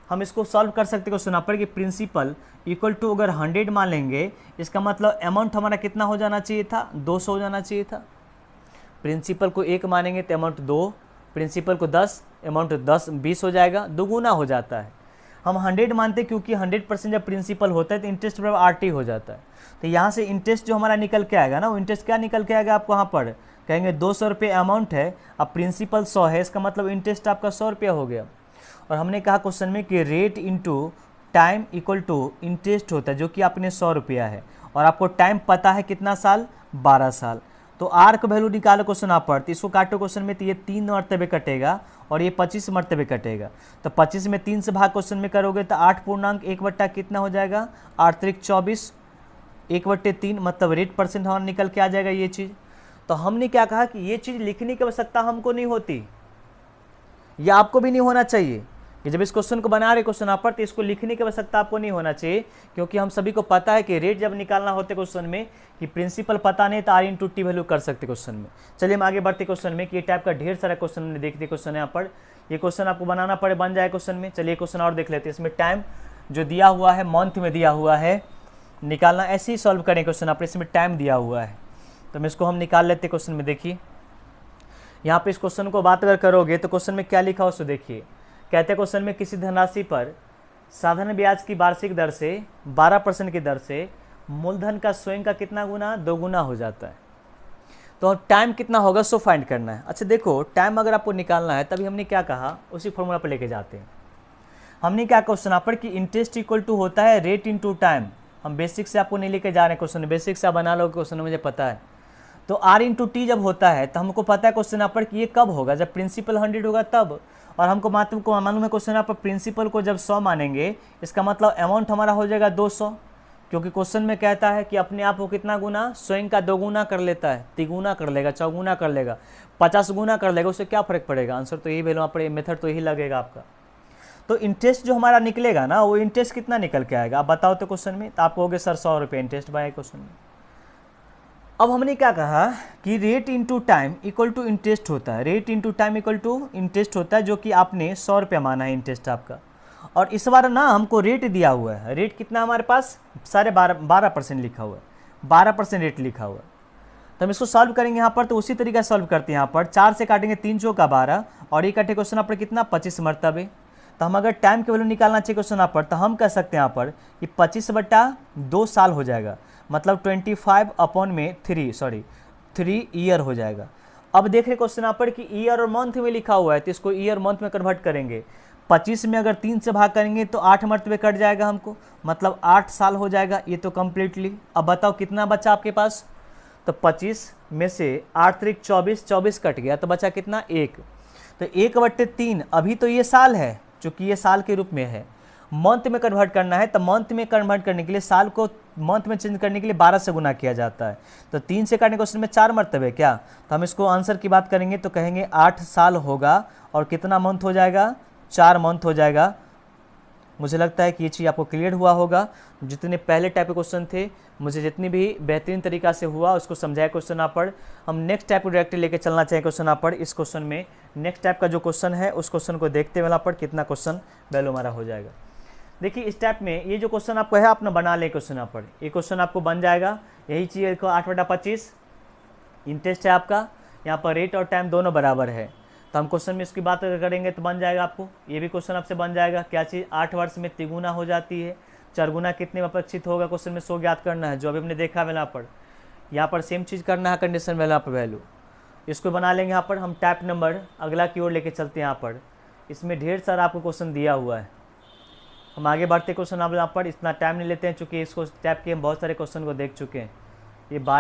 हम इसको सॉल्व कर सकते क्वेश्चन यहाँ पर कि प्रिंसिपल इक्वल टू अगर 100 मान लेंगे, इसका मतलब अमाउंट हमारा कितना हो जाना चाहिए था, 200 हो जाना चाहिए था। प्रिंसिपल को 1 मानेंगे तो अमाउंट 2, प्रिंसिपल को 10, अमाउंट 10 20 हो जाएगा, दोगुना हो जाता है। हम 100 मानते क्योंकि 100% जब प्रिंसिपल होता है तो इंटरेस्ट बराबर RT हो जाता है। तो यहाँ से इंटरेस्ट जो हमारा निकल के आएगा ना, वो इंटरेस्ट क्या निकल के आएगा आपको यहाँ पर, कहेंगे 200 रुपये अमाउंट है, अब प्रिंसिपल 100 है, इसका मतलब इंटरेस्ट आपका 100 रुपया हो गया। और हमने कहा क्वेश्चन में कि rate into time equal to interest होता है, जो कि आपने 100 रुपया है, और आपको टाइम पता है कितना साल, 12 साल। तो आर का वैल्यू निकालो क्वेश्चन आप पर, तो इसको काटो क्वेश्चन में, तो ये 3 मरतबे कटेगा और ये 25 मरतबे कटेगा। तो 25 में 3 से भाग क्वेश्चन में करोगे तो 8.1 कितना हो जाएगा, 8 त्रिक 24, 1/3 मतलब रेट परसेंट हमारा निकल के आ जाएगा ये चीज़। तो हमने क्या कहा कि ये चीज़ लिखने की आवश्यकता हमको नहीं होती, या आपको भी नहीं होना चाहिए कि जब इस क्वेश्चन को बना रहे क्वेश्चन आप पर, तो इसको लिखने की आवश्यकता आपको नहीं होना चाहिए, क्योंकि हम सभी को पता है कि रेट जब निकालना होते क्वेश्चन में कि प्रिंसिपल पता नहीं तो R इंटू टी वैल्यू कर सकते क्वेश्चन में। चलिए हम आगे बढ़ते क्वेश्चन में कि ये टाइप का ढेर सारा क्वेश्चन हमने देख दिए क्वेश्चन यहाँ पर, ये क्वेश्चन आपको बनाना पड़े, बन जाए क्वेश्चन में। चलिए क्वेश्चन और देख लेते हैं, इसमें टाइम जो दिया हुआ है मंथ में दिया हुआ है, निकालना ऐसे ही सॉल्व करें क्वेश्चन आप, इसमें टाइम दिया हुआ है तो हम इसको हम निकाल लेते क्वेश्चन में। देखिए यहाँ पे इस क्वेश्चन को बात अगर करोगे तो क्वेश्चन में क्या लिखा हो उसको देखिए, कहते हैं क्वेश्चन में किसी धनराशि पर साधारण ब्याज की वार्षिक दर से 12% की दर से मूलधन का स्वयं का कितना गुना, 2 गुना हो जाता है। तो टाइम कितना होगा सो फाइंड करना है। अच्छा देखो, टाइम अगर आपको निकालना है तभी हमने क्या कहा, उसी फॉर्मूला पर लेके जाते हैं। हमने क्या क्वेश्चन यहाँ पर कि इंटरेस्ट इक्वल टू होता है रेट इनटू टाइम। हम बेसिक से आपको नहीं लेके जा रहे हैं क्वेश्चन, बेसिक से आप बना लो क्वेश्चन, मुझे पता है। तो आर इंटू टी जब होता है तो हमको पता है क्वेश्चन यहाँ पर कि ये कब होगा, जब प्रिंसिपल 100 होगा तब। और हमको मालूम है क्वेश्चन यहाँ पर प्रिंसिपल को जब 100 मानेंगे, इसका मतलब अमाउंट हमारा हो जाएगा 200, क्योंकि क्वेश्चन में कहता है कि अपने आप को कितना गुना, स्वयं का 2 गुना कर लेता है, 3 गुना कर लेगा, 4 गुना कर लेगा, 50 गुना कर लेगा, उससे क्या फर्क पड़ेगा, आंसर तो यही वैल्यू यहाँ पर, मेथड तो यही लगेगा आपका। तो इंटरेस्ट जो हमारा निकलेगा ना, वो इंटरेस्ट कितना निकल के आएगा आप बताओ तो क्वेश्चन में। तो आप कहोगे सर 100 रुपये इंटरेस्ट बाय क्वेश्चन में। अब हमने क्या कहा कि rate into time equal to interest होता है, rate into time equal to interest होता है, जो कि आपने 100 रुपये माना है इंटरेस्ट आपका। और इस बार ना हमको रेट दिया हुआ है, रेट कितना हमारे पास 12.5% लिखा हुआ है, 12% रेट लिखा हुआ है। तो हम इसको सॉल्व करेंगे यहाँ पर, तो उसी तरीके से सॉल्व करते हैं। यहाँ पर 4 से काटेंगे 3 चौका 12, और ये कटे क्वेश्चन यहाँ पर कितना 25 मरतबे। तो हम अगर टाइम के वैल्यू निकालना चाहिए क्वेश्चन यहाँ पर, तो हम कह सकते हैं यहाँ पर कि 25/2 साल हो जाएगा, मतलब 3 ईयर हो जाएगा। अब देख रहे क्वेश्चन यहाँ पर कि ईयर और मंथ में लिखा हुआ है, तो इसको ईयर मंथ में कन्वर्ट करेंगे। 25 में अगर 3 से भाग करेंगे तो 8 मरतबे कट जाएगा हमको, मतलब 8 साल हो जाएगा ये तो कम्प्लीटली। अब बताओ कितना बचा आपके पास, तो 25 में से 8 3 24, 24 कट गया, तो बचा कितना 1। तो 1/3 अभी तो ये साल है, चूँकि ये साल के रूप में है। मंथ में कन्वर्ट करना है, तो मंथ में कन्वर्ट करने के लिए, साल को मंथ में चेंज करने के लिए 12 से गुना किया जाता है। तो 3 से काटने क्वेश्चन में 4 मरतबे क्या, तो हम इसको आंसर की बात करेंगे तो कहेंगे 8 साल होगा, और कितना मंथ हो जाएगा, 4 मंथ हो जाएगा। मुझे लगता है कि ये चीज़ आपको क्लियर हुआ होगा। जितने पहले टाइप के क्वेश्चन थे, मुझे जितनी भी बेहतरीन तरीका से हुआ उसको समझाया क्वेश्चन यहाँ पर। हम नेक्स्ट टाइप को डायरेक्टली लेके चलना चाहिए क्वेश्चन यहाँ पर। इस क्वेश्चन में नेक्स्ट टाइप का जो क्वेश्चन है, उस क्वेश्चन को देखते हुए यहाँ पर कितना क्वेश्चन वैल्यू हमारा हो जाएगा। देखिए इस टाइप में ये जो क्वेश्चन आपको है, अपना बना ले क्वेश्चन यहाँ पर। ये क्वेश्चन आपको बन जाएगा, यही चीज़ 8/25 इंटरेस्ट है आपका, यहाँ पर रेट और टाइम दोनों बराबर है। तो हम क्वेश्चन में इसकी बात करेंगे तो बन जाएगा आपको, ये भी क्वेश्चन आपसे बन जाएगा। क्या चीज़ 8 वर्ष में 3 गुना हो जाती है, 4 गुना कितने में अपेक्षित होगा, क्वेश्चन में 100 ज्ञात करना है, जो अभी हमने देखा है यहाँ पर सेम चीज़ करना है, कंडीशन वैल्यू पर वैल्यू इसको बना लेंगे। यहाँ पर हम टाइप नंबर अगला की ओर लेके चलते हैं। यहाँ पर इसमें ढेर सारा आपको क्वेश्चन दिया हुआ है, हम आगे बढ़ते क्वेश्चन आप यहाँ पर इतना टाइम नहीं लेते हैं, चूँकि इसको टाइप के हम बहुत सारे क्वेश्चन को देख चुके हैं। ये 12